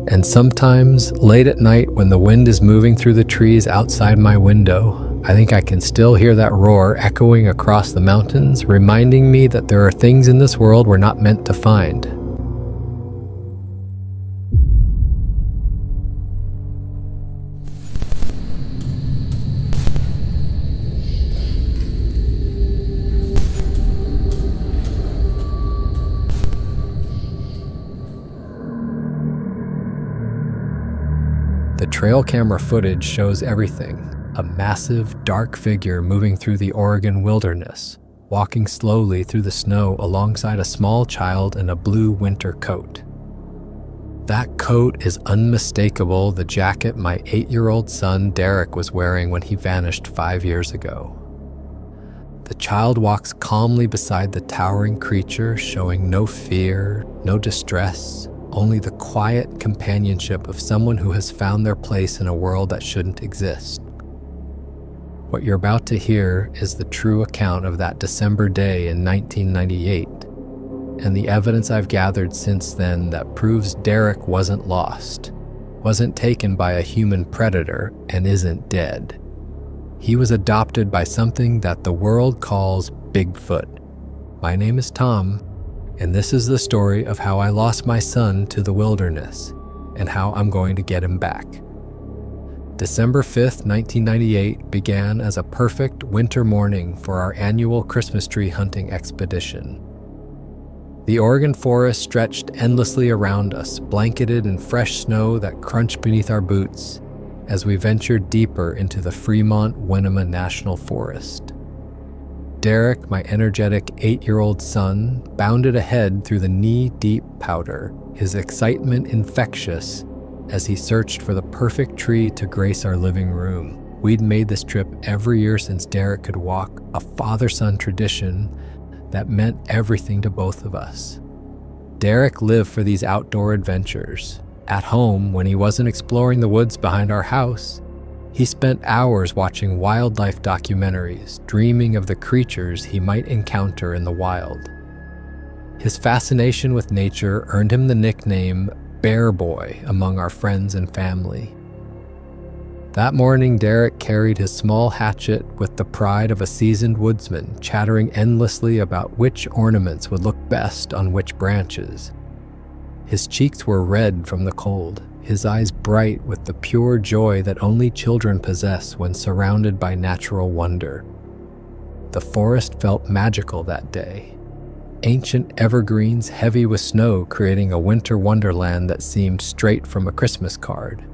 And sometimes, late at night when the wind is moving through the trees outside my window, I think I can still hear that roar echoing across the mountains, reminding me that there are things in this world we're not meant to find. The trail camera footage shows everything. A massive, dark figure moving through the Oregon wilderness, walking slowly through the snow alongside a small child in a blue winter coat. That coat is unmistakable the jacket my 8-year-old son Derek was wearing when he vanished 5 years ago. The child walks calmly beside the towering creature, showing no fear, no distress, only the quiet companionship of someone who has found their place in a world that shouldn't exist. What you're about to hear is the true account of that December day in 1998, and the evidence I've gathered since then that proves Derek wasn't lost, wasn't taken by a human predator, and isn't dead. He was adopted by something that the world calls Bigfoot. My name is Tom, and this is the story of how I lost my son to the wilderness, and how I'm going to get him back. December 5th, 1998 began as a perfect winter morning for our annual Christmas tree hunting expedition. The Oregon forest stretched endlessly around us, blanketed in fresh snow that crunched beneath our boots as we ventured deeper into the Fremont-Winema National Forest. Derek, my energetic 8-year-old son, bounded ahead through the knee-deep powder, his excitement infectious as he searched for the perfect tree to grace our living room. We'd made this trip every year since Derek could walk, a father-son tradition that meant everything to both of us. Derek lived for these outdoor adventures. At home, when he wasn't exploring the woods behind our house, he spent hours watching wildlife documentaries, dreaming of the creatures he might encounter in the wild. His fascination with nature earned him the nickname Bear Boy among our friends and family. That morning, Derek carried his small hatchet with the pride of a seasoned woodsman, chattering endlessly about which ornaments would look best on which branches. His cheeks were red from the cold, his eyes bright with the pure joy that only children possess when surrounded by natural wonder. The forest felt magical that day. Ancient evergreens heavy with snow creating a winter wonderland that seemed straight from a Christmas card.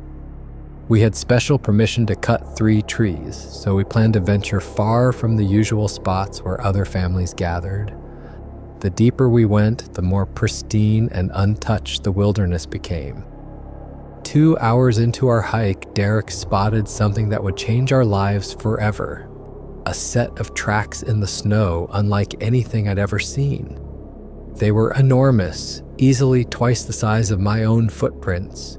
We had special permission to cut 3 trees, so we planned to venture far from the usual spots where other families gathered. The deeper we went, the more pristine and untouched the wilderness became. 2 hours into our hike, Derek spotted something that would change our lives forever. a set of tracks in the snow unlike anything I'd ever seen. They were enormous, easily twice the size of my own footprints,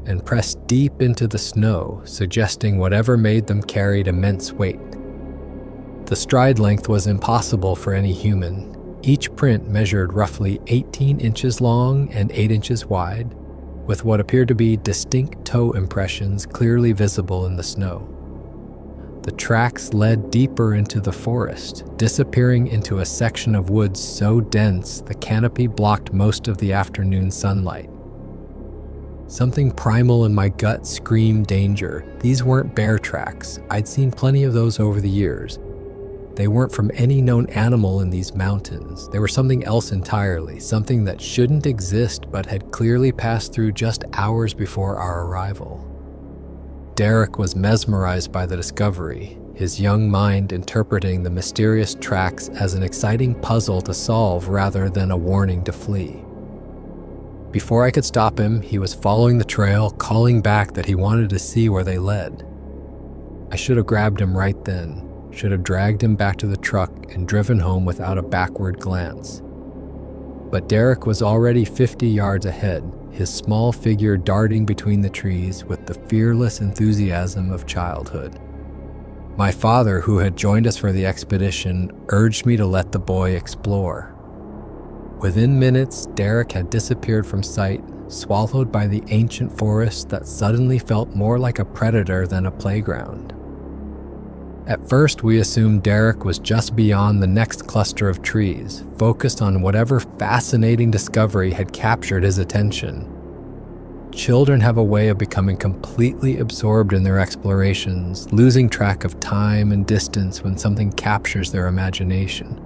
and pressed deep into the snow, suggesting whatever made them carried immense weight. The stride length was impossible for any human. Each print measured roughly 18 inches long and 8 inches wide, with what appeared to be distinct toe impressions clearly visible in the snow. The tracks led deeper into the forest, disappearing into a section of woods so dense the canopy blocked most of the afternoon sunlight. Something primal in my gut screamed danger. These weren't bear tracks. I'd seen plenty of those over the years. They weren't from any known animal in these mountains. They were something else entirely, something that shouldn't exist but had clearly passed through just hours before our arrival. Derek was mesmerized by the discovery, his young mind interpreting the mysterious tracks as an exciting puzzle to solve rather than a warning to flee. Before I could stop him, he was following the trail, calling back that he wanted to see where they led. I should have grabbed him right then, should have dragged him back to the truck and driven home without a backward glance. But Derek was already 50 yards ahead, his small figure darting between the trees with the fearless enthusiasm of childhood. My father, who had joined us for the expedition, urged me to let the boy explore. Within minutes, Derek had disappeared from sight, swallowed by the ancient forest that suddenly felt more like a predator than a playground. At first, we assumed Derek was just beyond the next cluster of trees, focused on whatever fascinating discovery had captured his attention. Children have a way of becoming completely absorbed in their explorations, losing track of time and distance when something captures their imagination.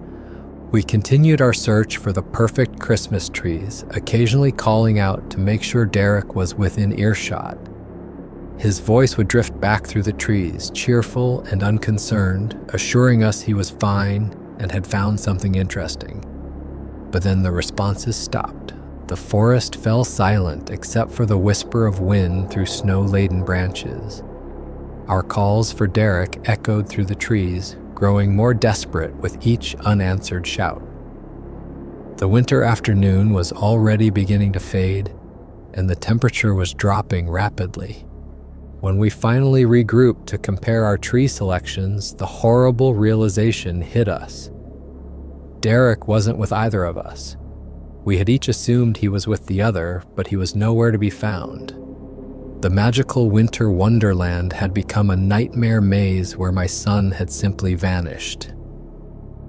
We continued our search for the perfect Christmas trees, occasionally calling out to make sure Derek was within earshot. His voice would drift back through the trees, cheerful and unconcerned, assuring us he was fine and had found something interesting. But then the responses stopped. The forest fell silent except for the whisper of wind through snow-laden branches. Our calls for Derek echoed through the trees, growing more desperate with each unanswered shout. The winter afternoon was already beginning to fade, and the temperature was dropping rapidly. When we finally regrouped to compare our tree selections, the horrible realization hit us. Derek wasn't with either of us. We had each assumed he was with the other, but he was nowhere to be found. The magical winter wonderland had become a nightmare maze where my son had simply vanished.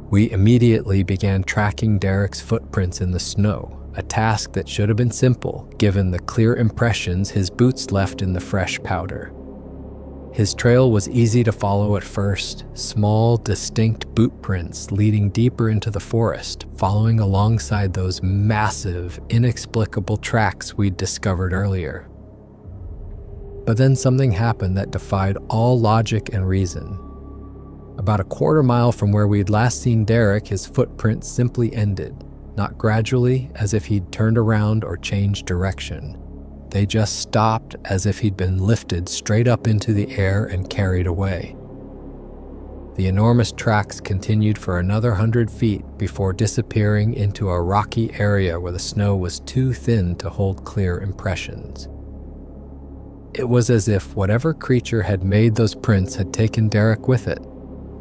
We immediately began tracking Derek's footprints in the snow, a task that should have been simple, given the clear impressions his boots left in the fresh powder. His trail was easy to follow at first, small, distinct boot prints leading deeper into the forest, following alongside those massive, inexplicable tracks we'd discovered earlier. But then something happened that defied all logic and reason. About a quarter mile from where we'd last seen Derek, his footprint simply ended. Not gradually, as if he'd turned around or changed direction. They just stopped as if he'd been lifted straight up into the air and carried away. The enormous tracks continued for another 100 feet before disappearing into a rocky area where the snow was too thin to hold clear impressions. It was as if whatever creature had made those prints had taken Derek with it,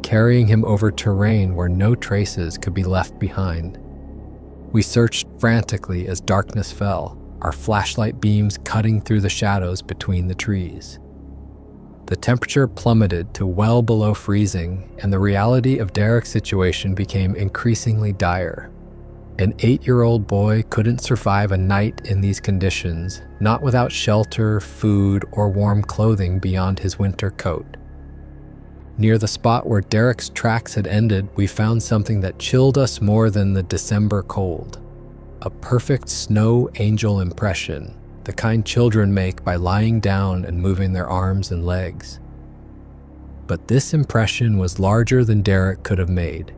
carrying him over terrain where no traces could be left behind. We searched frantically as darkness fell, our flashlight beams cutting through the shadows between the trees. The temperature plummeted to well below freezing, and the reality of Derek's situation became increasingly dire. An 8-year-old boy couldn't survive a night in these conditions, not without shelter, food, or warm clothing beyond his winter coat. Near the spot where Derek's tracks had ended, we found something that chilled us more than the December cold. A perfect snow angel impression, the kind children make by lying down and moving their arms and legs. But this impression was larger than Derek could have made,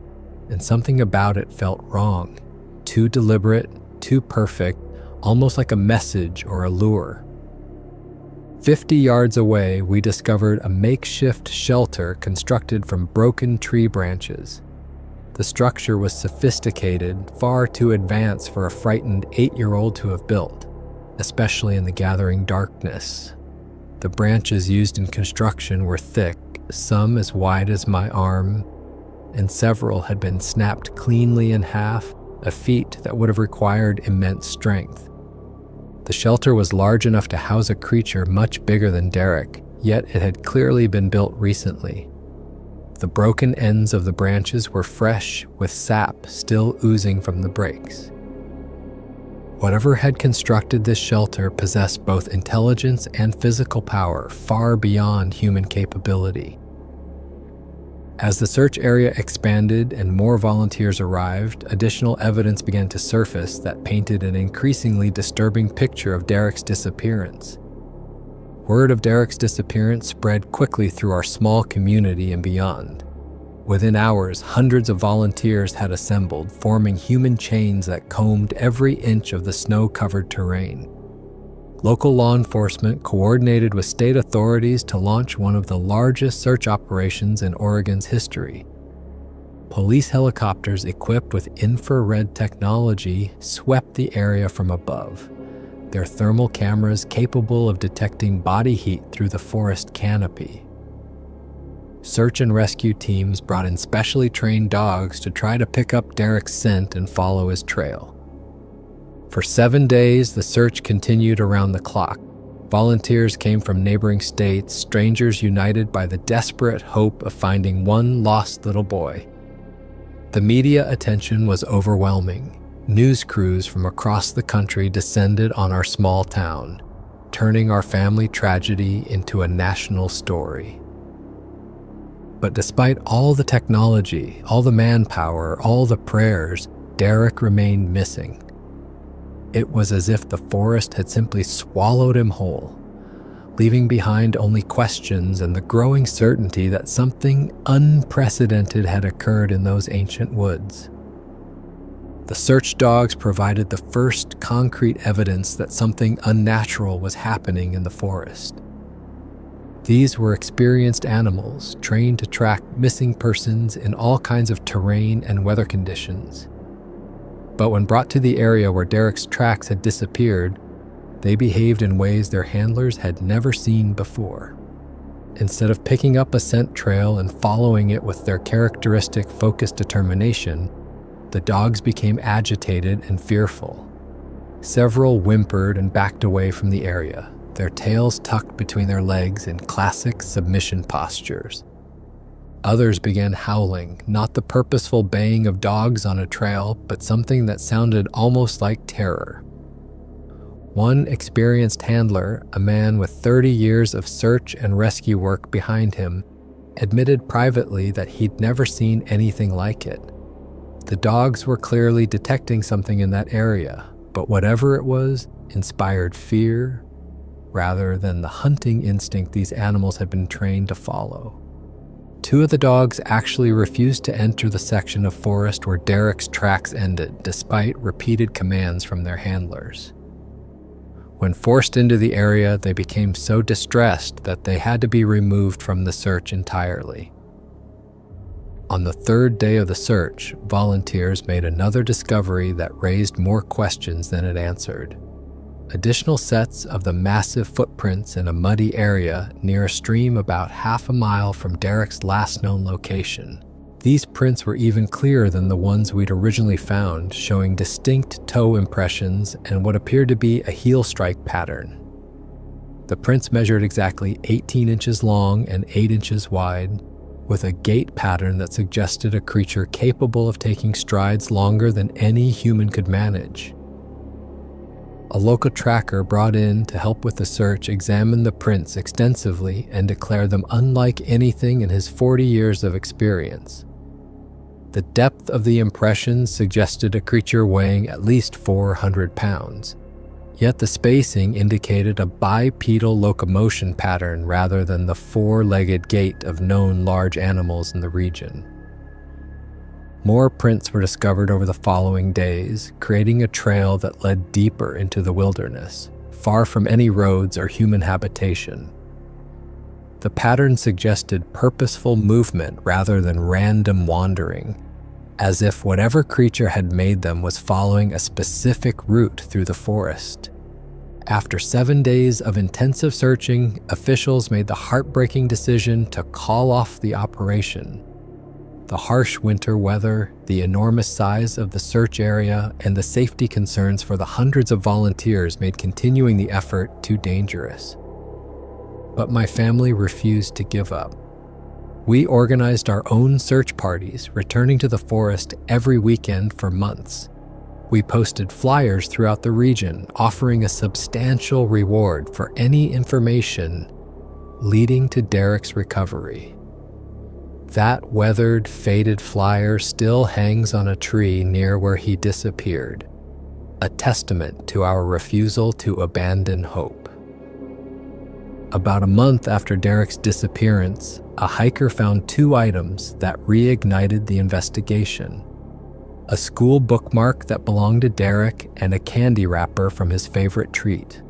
and something about it felt wrong. Too deliberate, too perfect, almost like a message or a lure. 50 yards away, we discovered a makeshift shelter constructed from broken tree branches. The structure was sophisticated, far too advanced for a frightened 8-year-old to have built, especially in the gathering darkness. The branches used in construction were thick, some as wide as my arm, and several had been snapped cleanly in half, a feat that would have required immense strength. The shelter was large enough to house a creature much bigger than Derek, yet it had clearly been built recently. The broken ends of the branches were fresh, with sap still oozing from the breaks. Whatever had constructed this shelter possessed both intelligence and physical power far beyond human capability. As the search area expanded and more volunteers arrived, additional evidence began to surface that painted an increasingly disturbing picture of Derek's disappearance. Word of Derek's disappearance spread quickly through our small community and beyond. Within hours, hundreds of volunteers had assembled, forming human chains that combed every inch of the snow-covered terrain. Local law enforcement coordinated with state authorities to launch one of the largest search operations in Oregon's history. Police helicopters equipped with infrared technology swept the area from above, their thermal cameras capable of detecting body heat through the forest canopy. Search and rescue teams brought in specially trained dogs to try to pick up Derek's scent and follow his trail. For 7 days, the search continued around the clock. Volunteers came from neighboring states, strangers united by the desperate hope of finding one lost little boy. The media attention was overwhelming. News crews from across the country descended on our small town, turning our family tragedy into a national story. But despite all the technology, all the manpower, all the prayers, Derek remained missing. It was as if the forest had simply swallowed him whole, leaving behind only questions and the growing certainty that something unprecedented had occurred in those ancient woods. The search dogs provided the first concrete evidence that something unnatural was happening in the forest. These were experienced animals trained to track missing persons in all kinds of terrain and weather conditions. But when brought to the area where Derek's tracks had disappeared, they behaved in ways their handlers had never seen before. Instead of picking up a scent trail and following it with their characteristic focused determination, the dogs became agitated and fearful. Several whimpered and backed away from the area, their tails tucked between their legs in classic submission postures. Others began howling, not the purposeful baying of dogs on a trail, but something that sounded almost like terror. One experienced handler, a man with 30 years of search and rescue work behind him, admitted privately that he'd never seen anything like it. The dogs were clearly detecting something in that area, but whatever it was inspired fear rather than the hunting instinct these animals had been trained to follow. 2 of the dogs actually refused to enter the section of forest where Derek's tracks ended, despite repeated commands from their handlers. When forced into the area, they became so distressed that they had to be removed from the search entirely. On the 3rd day of the search, volunteers made another discovery that raised more questions than it answered. Additional sets of the massive footprints in a muddy area near a stream about half a mile from Derek's last known location. These prints were even clearer than the ones we'd originally found, showing distinct toe impressions and what appeared to be a heel strike pattern. The prints measured exactly 18 inches long and 8 inches wide, with a gait pattern that suggested a creature capable of taking strides longer than any human could manage. A local tracker brought in to help with the search examined the prints extensively and declared them unlike anything in his 40 years of experience. The depth of the impressions suggested a creature weighing at least 400 pounds, yet the spacing indicated a bipedal locomotion pattern rather than the 4-legged gait of known large animals in the region. More prints were discovered over the following days, creating a trail that led deeper into the wilderness, far from any roads or human habitation. The pattern suggested purposeful movement rather than random wandering, as if whatever creature had made them was following a specific route through the forest. After 7 days of intensive searching, officials made the heartbreaking decision to call off the operation. The harsh winter weather, the enormous size of the search area, and the safety concerns for the hundreds of volunteers made continuing the effort too dangerous. But my family refused to give up. We organized our own search parties, returning to the forest every weekend for months. We posted flyers throughout the region, offering a substantial reward for any information leading to Derek's recovery. That weathered, faded flyer still hangs on a tree near where he disappeared, a testament to our refusal to abandon hope. About a month after Derek's disappearance, a hiker found 2 items that reignited the investigation: a school bookmark that belonged to Derek and a candy wrapper from his favorite treat.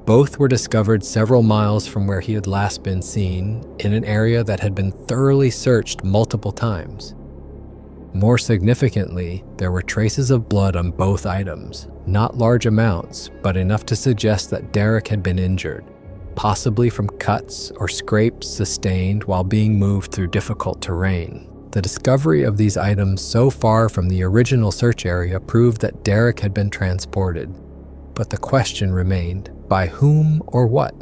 Both were discovered several miles from where he had last been seen, in an area that had been thoroughly searched multiple times. More significantly, there were traces of blood on both items, not large amounts, but enough to suggest that Derek had been injured, possibly from cuts or scrapes sustained while being moved through difficult terrain. The discovery of these items so far from the original search area proved that Derek had been transported, but the question remained, by whom or what?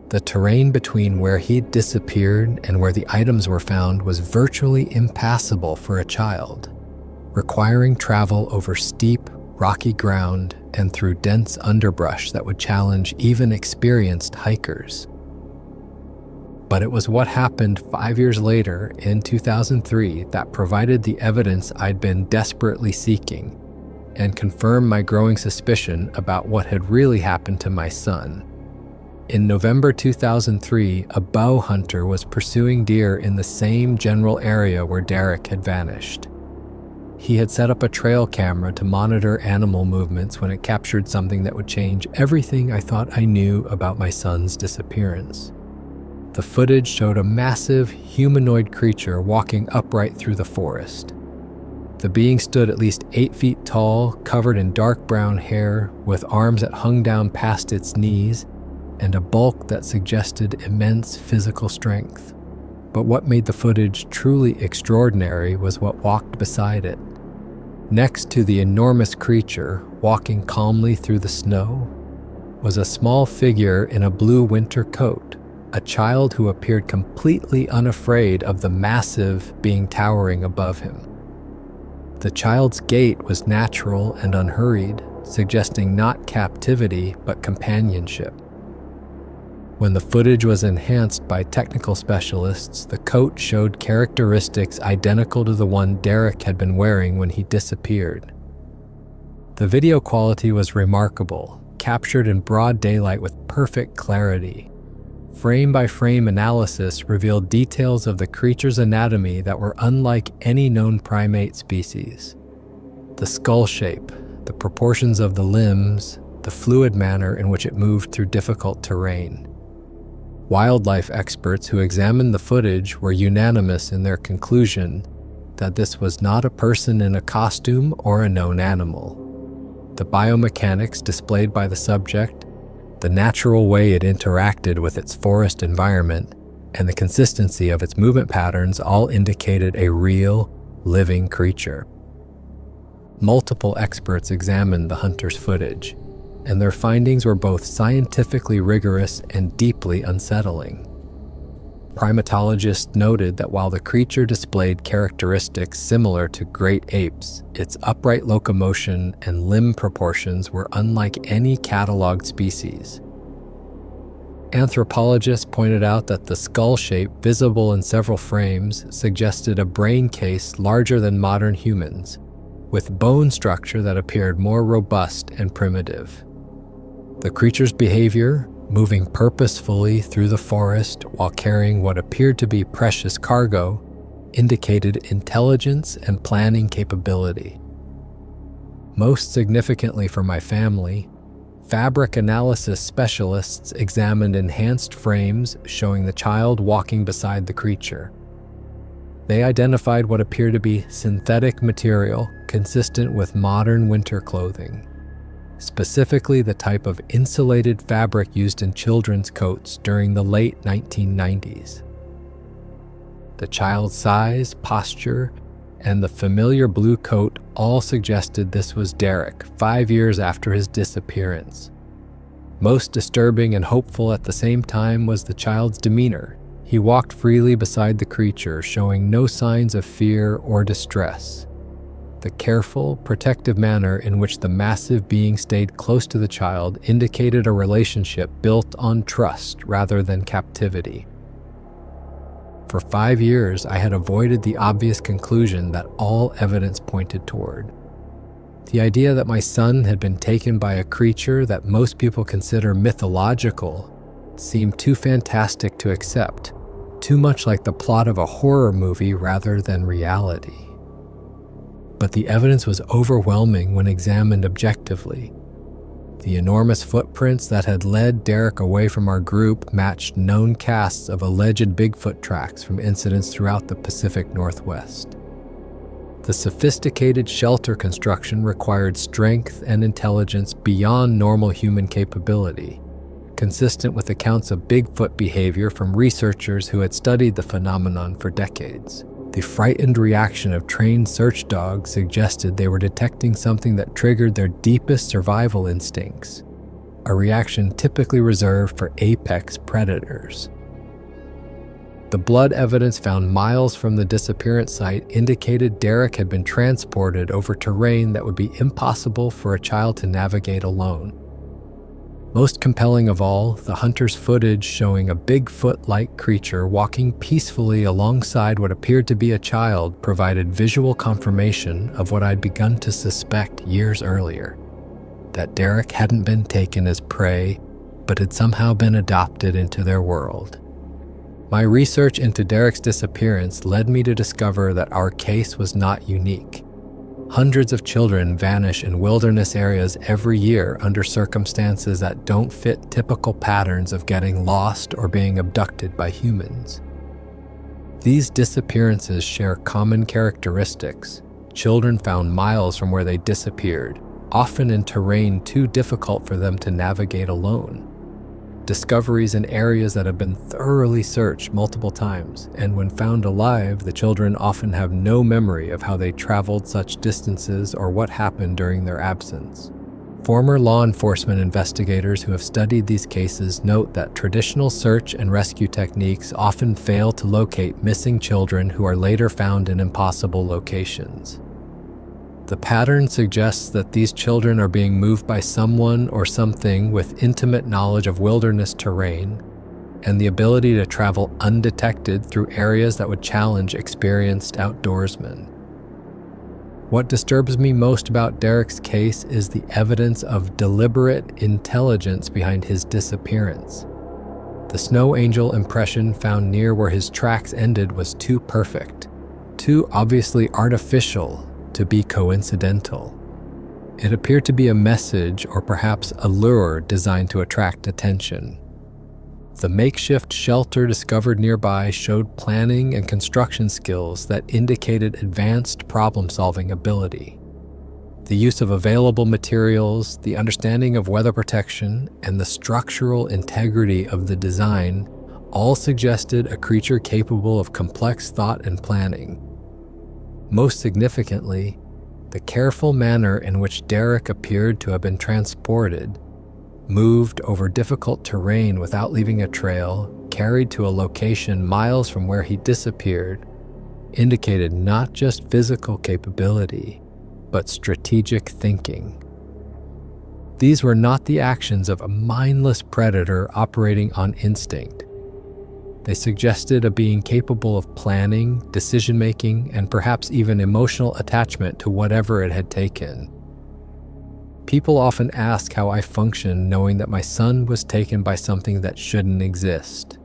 The terrain between where he'd disappeared and where the items were found was virtually impassable for a child, requiring travel over steep, rocky ground and through dense underbrush that would challenge even experienced hikers. But it was what happened 5 years later, in 2003, that provided the evidence I'd been desperately seeking and confirmed my growing suspicion about what had really happened to my son. In November 2003, a bow hunter was pursuing deer in the same general area where Derek had vanished. He had set up a trail camera to monitor animal movements when it captured something that would change everything I thought I knew about my son's disappearance. The footage showed a massive, humanoid creature walking upright through the forest. The being stood at least 8 feet tall, covered in dark brown hair, with arms that hung down past its knees, and a bulk that suggested immense physical strength. But what made the footage truly extraordinary was what walked beside it. Next to the enormous creature, walking calmly through the snow, was a small figure in a blue winter coat, a child who appeared completely unafraid of the massive being towering above him. The child's gait was natural and unhurried, suggesting not captivity but companionship. When the footage was enhanced by technical specialists, the coat showed characteristics identical to the one Derek had been wearing when he disappeared. The video quality was remarkable, captured in broad daylight with perfect clarity. Frame-by-frame analysis revealed details of the creature's anatomy that were unlike any known primate species. The skull shape, the proportions of the limbs, the fluid manner in which it moved through difficult terrain. Wildlife experts who examined the footage were unanimous in their conclusion that this was not a person in a costume or a known animal. The biomechanics displayed by the subject, the natural way it interacted with its forest environment, and the consistency of its movement patterns all indicated a real, living creature. Multiple experts examined the hunter's footage, and their findings were both scientifically rigorous and deeply unsettling. Primatologists noted that while the creature displayed characteristics similar to great apes, its upright locomotion and limb proportions were unlike any cataloged species. Anthropologists pointed out that the skull shape visible in several frames suggested a brain case larger than modern humans, with bone structure that appeared more robust and primitive. The creature's behavior, moving purposefully through the forest while carrying what appeared to be precious cargo, indicated intelligence and planning capability. Most significantly for my family fabric analysis specialists examined enhanced frames showing the child walking beside the creature. They identified what appeared to be synthetic material consistent with modern winter clothing, specifically the type of insulated fabric used in children's coats during the late 1990s. The child's size, posture, and the familiar blue coat all suggested this was Derek 5 years after his disappearance. Most disturbing and hopeful at the same time was the child's demeanor. He walked freely beside the creature, showing no signs of fear or distress. The careful, protective manner in which the massive being stayed close to the child indicated a relationship built on trust rather than captivity. For 5 years, I had avoided the obvious conclusion that all evidence pointed toward. The idea that my son had been taken by a creature that most people consider mythological seemed too fantastic to accept, too much like the plot of a horror movie rather than reality. But the evidence was overwhelming when examined objectively. The enormous footprints that had led Derek away from our group matched known casts of alleged Bigfoot tracks from incidents throughout the Pacific Northwest. The sophisticated shelter construction required strength and intelligence beyond normal human capability, consistent with accounts of Bigfoot behavior from researchers who had studied the phenomenon for decades. The frightened reaction of trained search dogs suggested they were detecting something that triggered their deepest survival instincts, a reaction typically reserved for apex predators. The blood evidence found miles from the disappearance site indicated Derek had been transported over terrain that would be impossible for a child to navigate alone. Most compelling of all, the hunter's footage showing a Bigfoot-like creature walking peacefully alongside what appeared to be a child provided visual confirmation of what I'd begun to suspect years earlier, that Derek hadn't been taken as prey, but had somehow been adopted into their world. My research into Derek's disappearance led me to discover that our case was not unique. Hundreds of children vanish in wilderness areas every year under circumstances that don't fit typical patterns of getting lost or being abducted by humans. These disappearances share common characteristics. Children found miles from where they disappeared, often in terrain too difficult for them to navigate alone. Discoveries in areas that have been thoroughly searched multiple times, and when found alive, the children often have no memory of how they traveled such distances or what happened during their absence. Former law enforcement investigators who have studied these cases note that traditional search and rescue techniques often fail to locate missing children who are later found in impossible locations. The pattern suggests that these children are being moved by someone or something with intimate knowledge of wilderness terrain and the ability to travel undetected through areas that would challenge experienced outdoorsmen. What disturbs me most about Derek's case is the evidence of deliberate intelligence behind his disappearance. The snow angel impression found near where his tracks ended was too perfect, too obviously artificial to be coincidental. It appeared to be a message or perhaps a lure designed to attract attention. The makeshift shelter discovered nearby showed planning and construction skills that indicated advanced problem-solving ability. The use of available materials, the understanding of weather protection, and the structural integrity of the design all suggested a creature capable of complex thought and planning. Most significantly, the careful manner in which Derek appeared to have been transported, moved over difficult terrain without leaving a trail, carried to a location miles from where he disappeared, indicated not just physical capability, but strategic thinking. These were not the actions of a mindless predator operating on instinct. They suggested a being capable of planning, decision-making, and perhaps even emotional attachment to whatever it had taken. People often ask how I function knowing that my son was taken by something that shouldn't exist.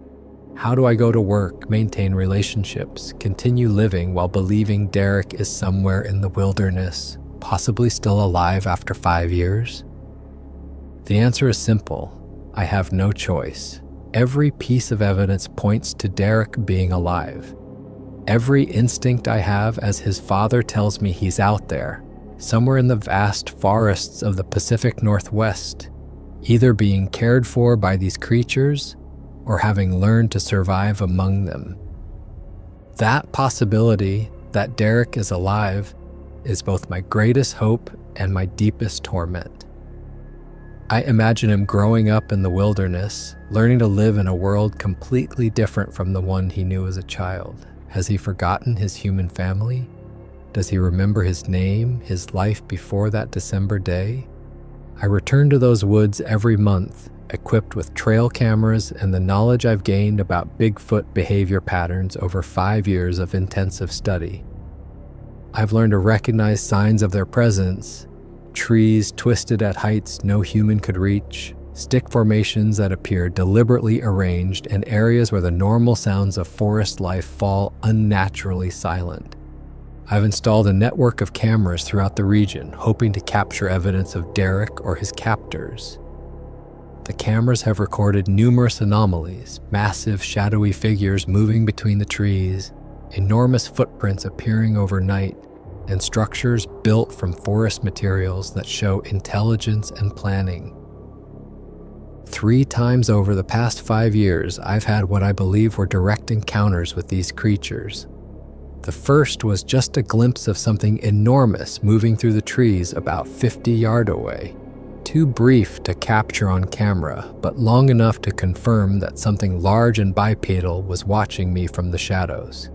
How do I go to work, maintain relationships, continue living while believing Derek is somewhere in the wilderness, possibly still alive after 5 years? The answer is simple. I have no choice. Every piece of evidence points to Derek being alive. Every instinct I have as his father tells me he's out there, somewhere in the vast forests of the Pacific Northwest, either being cared for by these creatures or having learned to survive among them. That possibility that Derek is alive is both my greatest hope and my deepest torment. I imagine him growing up in the wilderness, learning to live in a world completely different from the one he knew as a child. Has he forgotten his human family? Does he remember his name, his life before that December day? I return to those woods every month, equipped with trail cameras and the knowledge I've gained about Bigfoot behavior patterns over 5 years of intensive study. I've learned to recognize signs of their presence: trees twisted at heights no human could reach, stick formations that appear deliberately arranged, and areas where the normal sounds of forest life fall unnaturally silent. I've installed a network of cameras throughout the region, hoping to capture evidence of Derek or his captors. The cameras have recorded numerous anomalies: massive shadowy figures moving between the trees, enormous footprints appearing overnight, and structures built from forest materials that show intelligence and planning. 3 times over the past 5 years, I've had what I believe were direct encounters with these creatures. The first was just a glimpse of something enormous moving through the trees about 50 yards away. Too brief to capture on camera, but long enough to confirm that something large and bipedal was watching me from the shadows.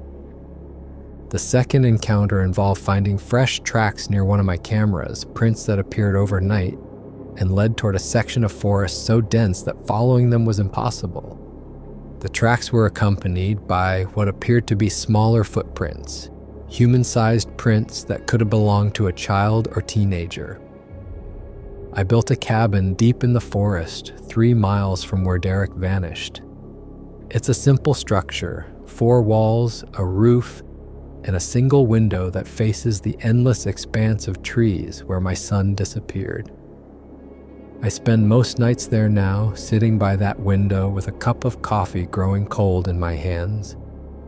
The second encounter involved finding fresh tracks near one of my cameras, prints that appeared overnight and led toward a section of forest so dense that following them was impossible. The tracks were accompanied by what appeared to be smaller footprints, human-sized prints that could have belonged to a child or teenager. I built a cabin deep in the forest, 3 miles from where Derek vanished. It's a simple structure: 4 walls, a roof, and a single window that faces the endless expanse of trees where my son disappeared. I spend most nights there now, sitting by that window with a cup of coffee growing cold in my hands,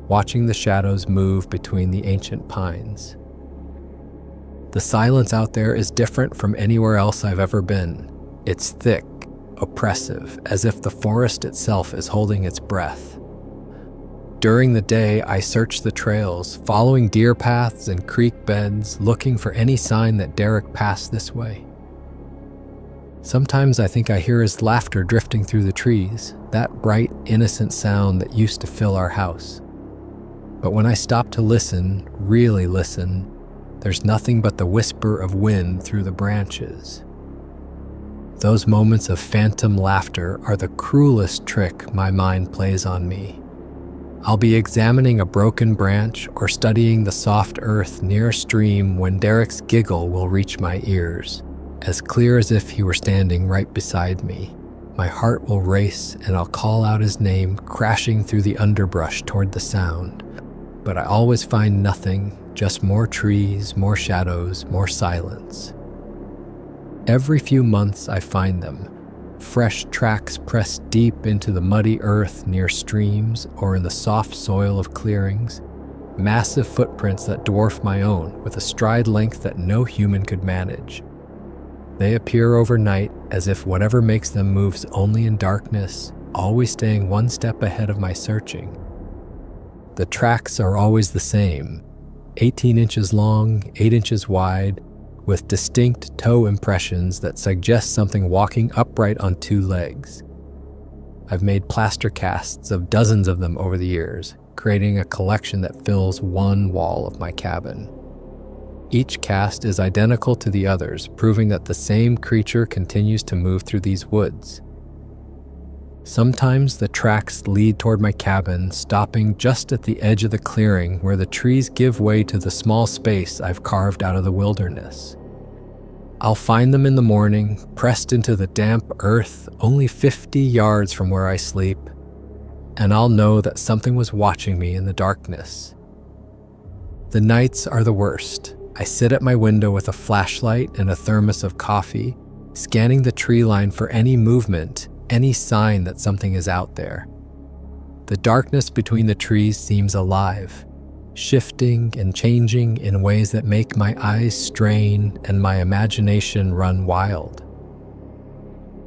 watching the shadows move between the ancient pines. The silence out there is different from anywhere else I've ever been. It's thick, oppressive, as if the forest itself is holding its breath. During the day, I search the trails, following deer paths and creek beds, looking for any sign that Derek passed this way. Sometimes I think I hear his laughter drifting through the trees, that bright, innocent sound that used to fill our house. But when I stop to listen, really listen, there's nothing but the whisper of wind through the branches. Those moments of phantom laughter are the cruelest trick my mind plays on me. I'll be examining a broken branch or studying the soft earth near a stream when Derek's giggle will reach my ears, as clear as if he were standing right beside me. My heart will race and I'll call out his name, crashing through the underbrush toward the sound. But I always find nothing, just more trees, more shadows, more silence. Every few months I find them, fresh tracks pressed deep into the muddy earth near streams or in the soft soil of clearings, massive footprints that dwarf my own with a stride length that no human could manage. They appear overnight as if whatever makes them moves only in darkness, always staying one step ahead of my searching. The tracks are always the same, 18 inches long, 8 inches wide, with distinct toe impressions that suggest something walking upright on 2 legs. I've made plaster casts of dozens of them over the years, creating a collection that fills one wall of my cabin. Each cast is identical to the others, proving that the same creature continues to move through these woods. Sometimes the tracks lead toward my cabin, stopping just at the edge of the clearing where the trees give way to the small space I've carved out of the wilderness. I'll find them in the morning, pressed into the damp earth only 50 yards from where I sleep, and I'll know that something was watching me in the darkness. The nights are the worst. I sit at my window with a flashlight and a thermos of coffee, scanning the tree line for any movement, any sign that something is out there. The darkness between the trees seems alive, shifting and changing in ways that make my eyes strain and my imagination run wild.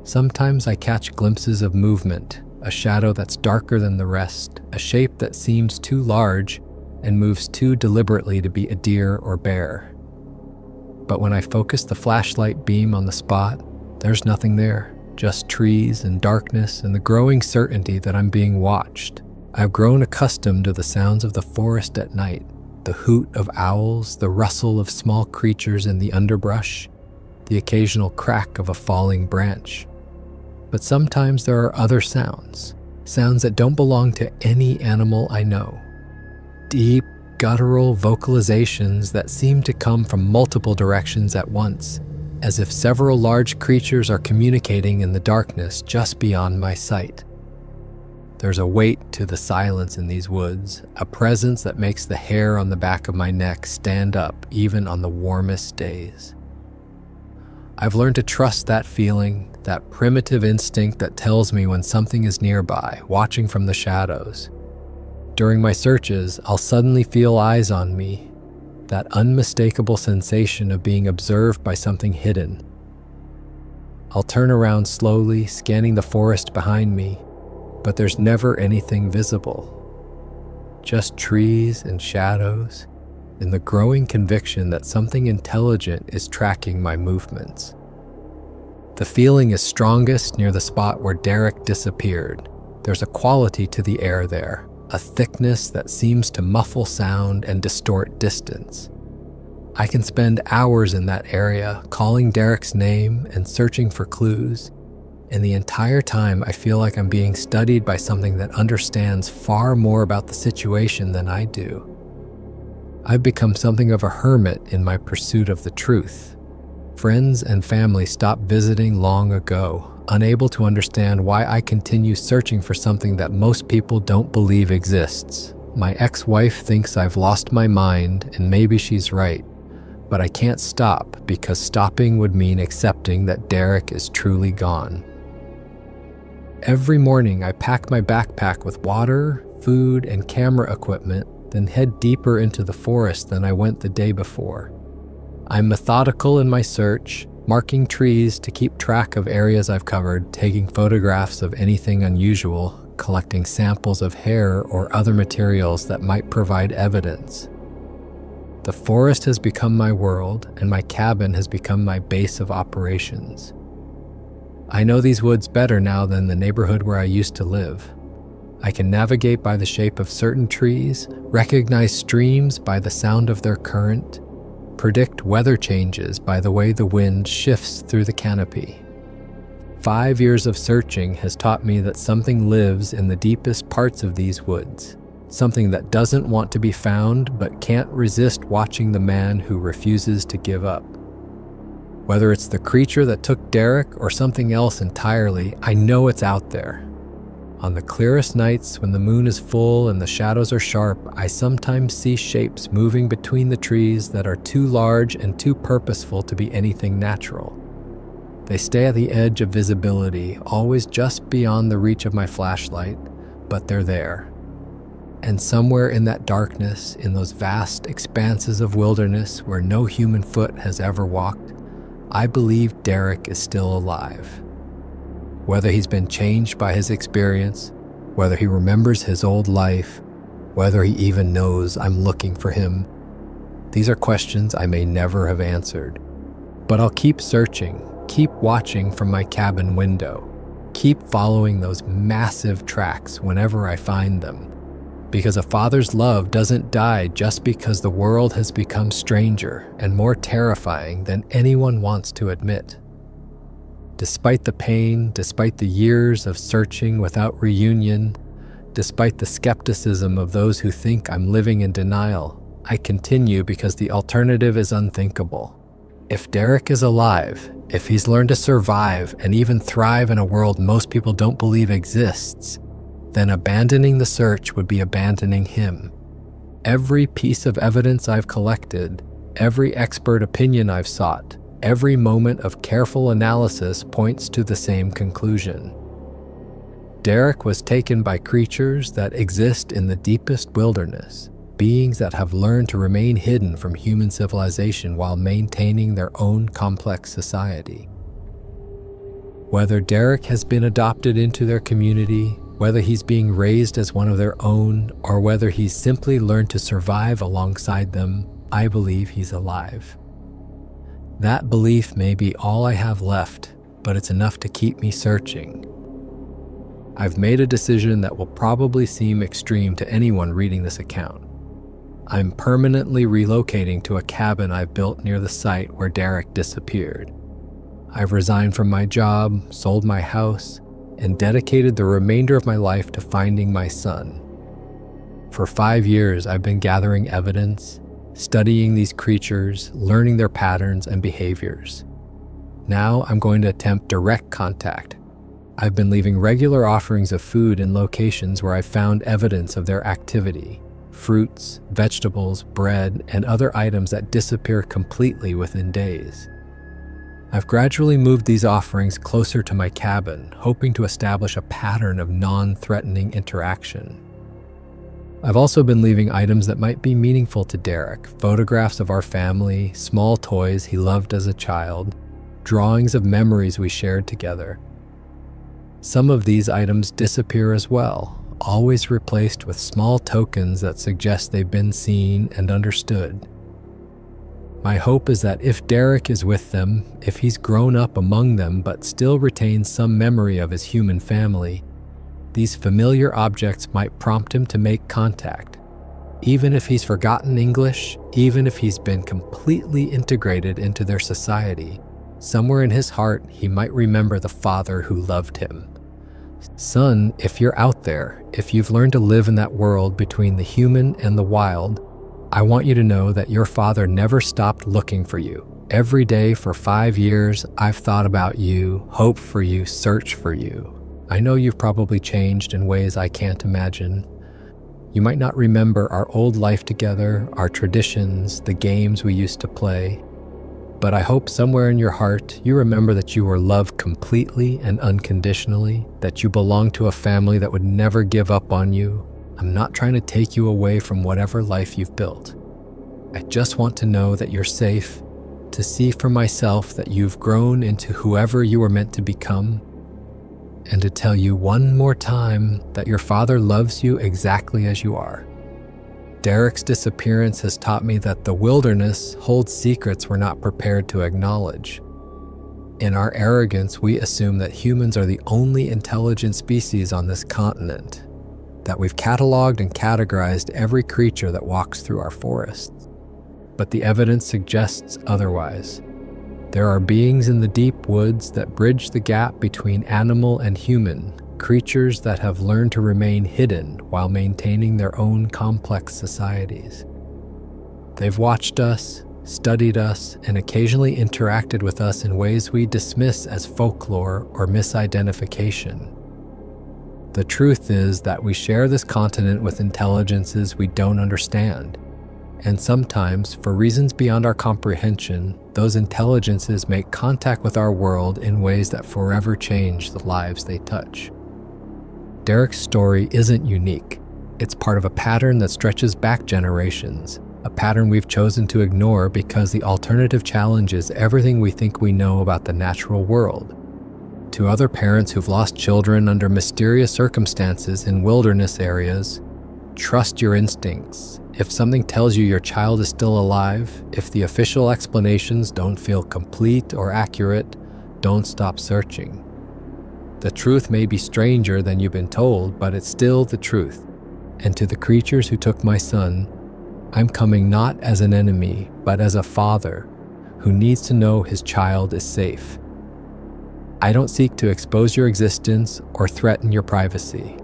Sometimes I catch glimpses of movement, a shadow that's darker than the rest, a shape that seems too large and moves too deliberately to be a deer or bear. But when I focus the flashlight beam on the spot, there's nothing there, just trees and darkness and the growing certainty that I'm being watched. I've grown accustomed to the sounds of the forest at night, the hoot of owls, the rustle of small creatures in the underbrush, the occasional crack of a falling branch. But sometimes there are other sounds that don't belong to any animal I know. Deep, guttural vocalizations that seem to come from multiple directions at once, as if several large creatures are communicating in the darkness just beyond my sight. There's a weight to the silence in these woods, a presence that makes the hair on the back of my neck stand up even on the warmest days. I've learned to trust that feeling, that primitive instinct that tells me when something is nearby, watching from the shadows. During my searches, I'll suddenly feel eyes on me, that unmistakable sensation of being observed by something hidden. I'll turn around slowly, scanning the forest behind me, but there's never anything visible. Just trees and shadows, and the growing conviction that something intelligent is tracking my movements. The feeling is strongest near the spot where Derek disappeared. There's a quality to the air there, a thickness that seems to muffle sound and distort distance. I can spend hours in that area, calling Derek's name and searching for clues, and the entire time I feel like I'm being studied by something that understands far more about the situation than I do. I've become something of a hermit in my pursuit of the truth. Friends and family stopped visiting long ago, unable to understand why I continue searching for something that most people don't believe exists. My ex-wife thinks I've lost my mind, and maybe she's right, but I can't stop because stopping would mean accepting that Derek is truly gone. Every morning I pack my backpack with water, food, and camera equipment, then head deeper into the forest than I went the day before. I'm methodical in my search, marking trees to keep track of areas I've covered, taking photographs of anything unusual, collecting samples of hair or other materials that might provide evidence. The forest has become my world, and my cabin has become my base of operations. I know these woods better now than the neighborhood where I used to live. I can navigate by the shape of certain trees, recognize streams by the sound of their current, predict weather changes by the way the wind shifts through the canopy. 5 years of searching has taught me that something lives in the deepest parts of these woods, something that doesn't want to be found but can't resist watching the man who refuses to give up. Whether it's the creature that took Derek or something else entirely, I know it's out there. On the clearest nights when the moon is full and the shadows are sharp, I sometimes see shapes moving between the trees that are too large and too purposeful to be anything natural. They stay at the edge of visibility, always just beyond the reach of my flashlight, but they're there. And somewhere in that darkness, in those vast expanses of wilderness where no human foot has ever walked, I believe Derek is still alive. Whether he's been changed by his experience, whether he remembers his old life, whether he even knows I'm looking for him, these are questions I may never have answered. But I'll keep searching, keep watching from my cabin window, keep following those massive tracks whenever I find them. Because a father's love doesn't die just because the world has become stranger and more terrifying than anyone wants to admit. Despite the pain, despite the years of searching without reunion, despite the skepticism of those who think I'm living in denial, I continue because the alternative is unthinkable. If Derek is alive, if he's learned to survive and even thrive in a world most people don't believe exists, then abandoning the search would be abandoning him. Every piece of evidence I've collected, every expert opinion I've sought, Every moment of careful analysis points to the same conclusion. Derek was taken by creatures that exist in the deepest wilderness, beings that have learned to remain hidden from human civilization while maintaining their own complex society. Whether Derek has been adopted into their community, whether he's being raised as one of their own, or whether he's simply learned to survive alongside them, I believe he's alive. That belief may be all I have left, but it's enough to keep me searching. I've made a decision that will probably seem extreme to anyone reading this account. I'm permanently relocating to a cabin I've built near the site where Derek disappeared. I've resigned from my job, sold my house, and dedicated the remainder of my life to finding my son. For 5 years, I've been gathering evidence, studying these creatures, learning their patterns and behaviors. Now I'm going to attempt direct contact. I've been leaving regular offerings of food in locations where I've found evidence of their activity: fruits, vegetables, bread, and other items that disappear completely within days. I've gradually moved these offerings closer to my cabin, hoping to establish a pattern of non-threatening interaction. I've also been leaving items that might be meaningful to Derek: photographs of our family, small toys he loved as a child, drawings of memories we shared together. Some of these items disappear as well, always replaced with small tokens that suggest they've been seen and understood. My hope is that if Derek is with them, if he's grown up among them but still retains some memory of his human family, these familiar objects might prompt him to make contact. Even if he's forgotten English, even if he's been completely integrated into their society, somewhere in his heart he might remember the father who loved him. Son, if you're out there, if you've learned to live in that world between the human and the wild, I want you to know that your father never stopped looking for you. Every day for 5 years, I've thought about you, hoped for you, searched for you. I know you've probably changed in ways I can't imagine. You might not remember our old life together, our traditions, the games we used to play. But I hope somewhere in your heart you remember that you were loved completely and unconditionally, that you belong to a family that would never give up on you. I'm not trying to take you away from whatever life you've built. I just want to know that you're safe, to see for myself that you've grown into whoever you were meant to become, and to tell you one more time that your father loves you exactly as you are. Derek's disappearance has taught me that the wilderness holds secrets we're not prepared to acknowledge. In our arrogance, we assume that humans are the only intelligent species on this continent, that we've cataloged and categorized every creature that walks through our forests. But the evidence suggests otherwise. There are beings in the deep woods that bridge the gap between animal and human, creatures that have learned to remain hidden while maintaining their own complex societies. They've watched us, studied us, and occasionally interacted with us in ways we dismiss as folklore or misidentification. The truth is that we share this continent with intelligences we don't understand, and sometimes, for reasons beyond our comprehension, those intelligences make contact with our world in ways that forever change the lives they touch. Derek's story isn't unique. It's part of a pattern that stretches back generations, a pattern we've chosen to ignore because the alternative challenges everything we think we know about the natural world. To other parents who've lost children under mysterious circumstances in wilderness areas, trust your instincts. If something tells you your child is still alive, if the official explanations don't feel complete or accurate, don't stop searching. The truth may be stranger than you've been told, but it's still the truth. And to the creatures who took my son, I'm coming not as an enemy, but as a father who needs to know his child is safe. I don't seek to expose your existence or threaten your privacy.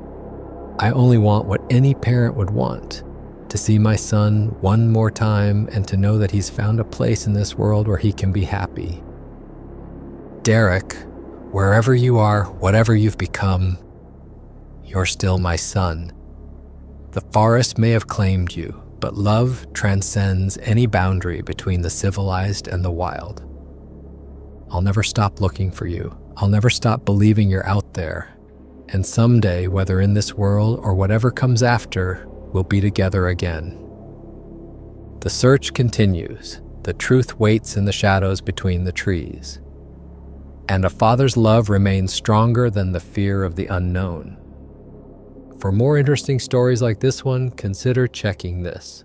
I only want what any parent would want, to see my son one more time and to know that he's found a place in this world where he can be happy. Derek, wherever you are, whatever you've become, you're still my son. The forest may have claimed you, but love transcends any boundary between the civilized and the wild. I'll never stop looking for you. I'll never stop believing you're out there. And someday, whether in this world or whatever comes after, we'll be together again. The search continues. The truth waits in the shadows between the trees. And a father's love remains stronger than the fear of the unknown. For more interesting stories like this one, consider checking this.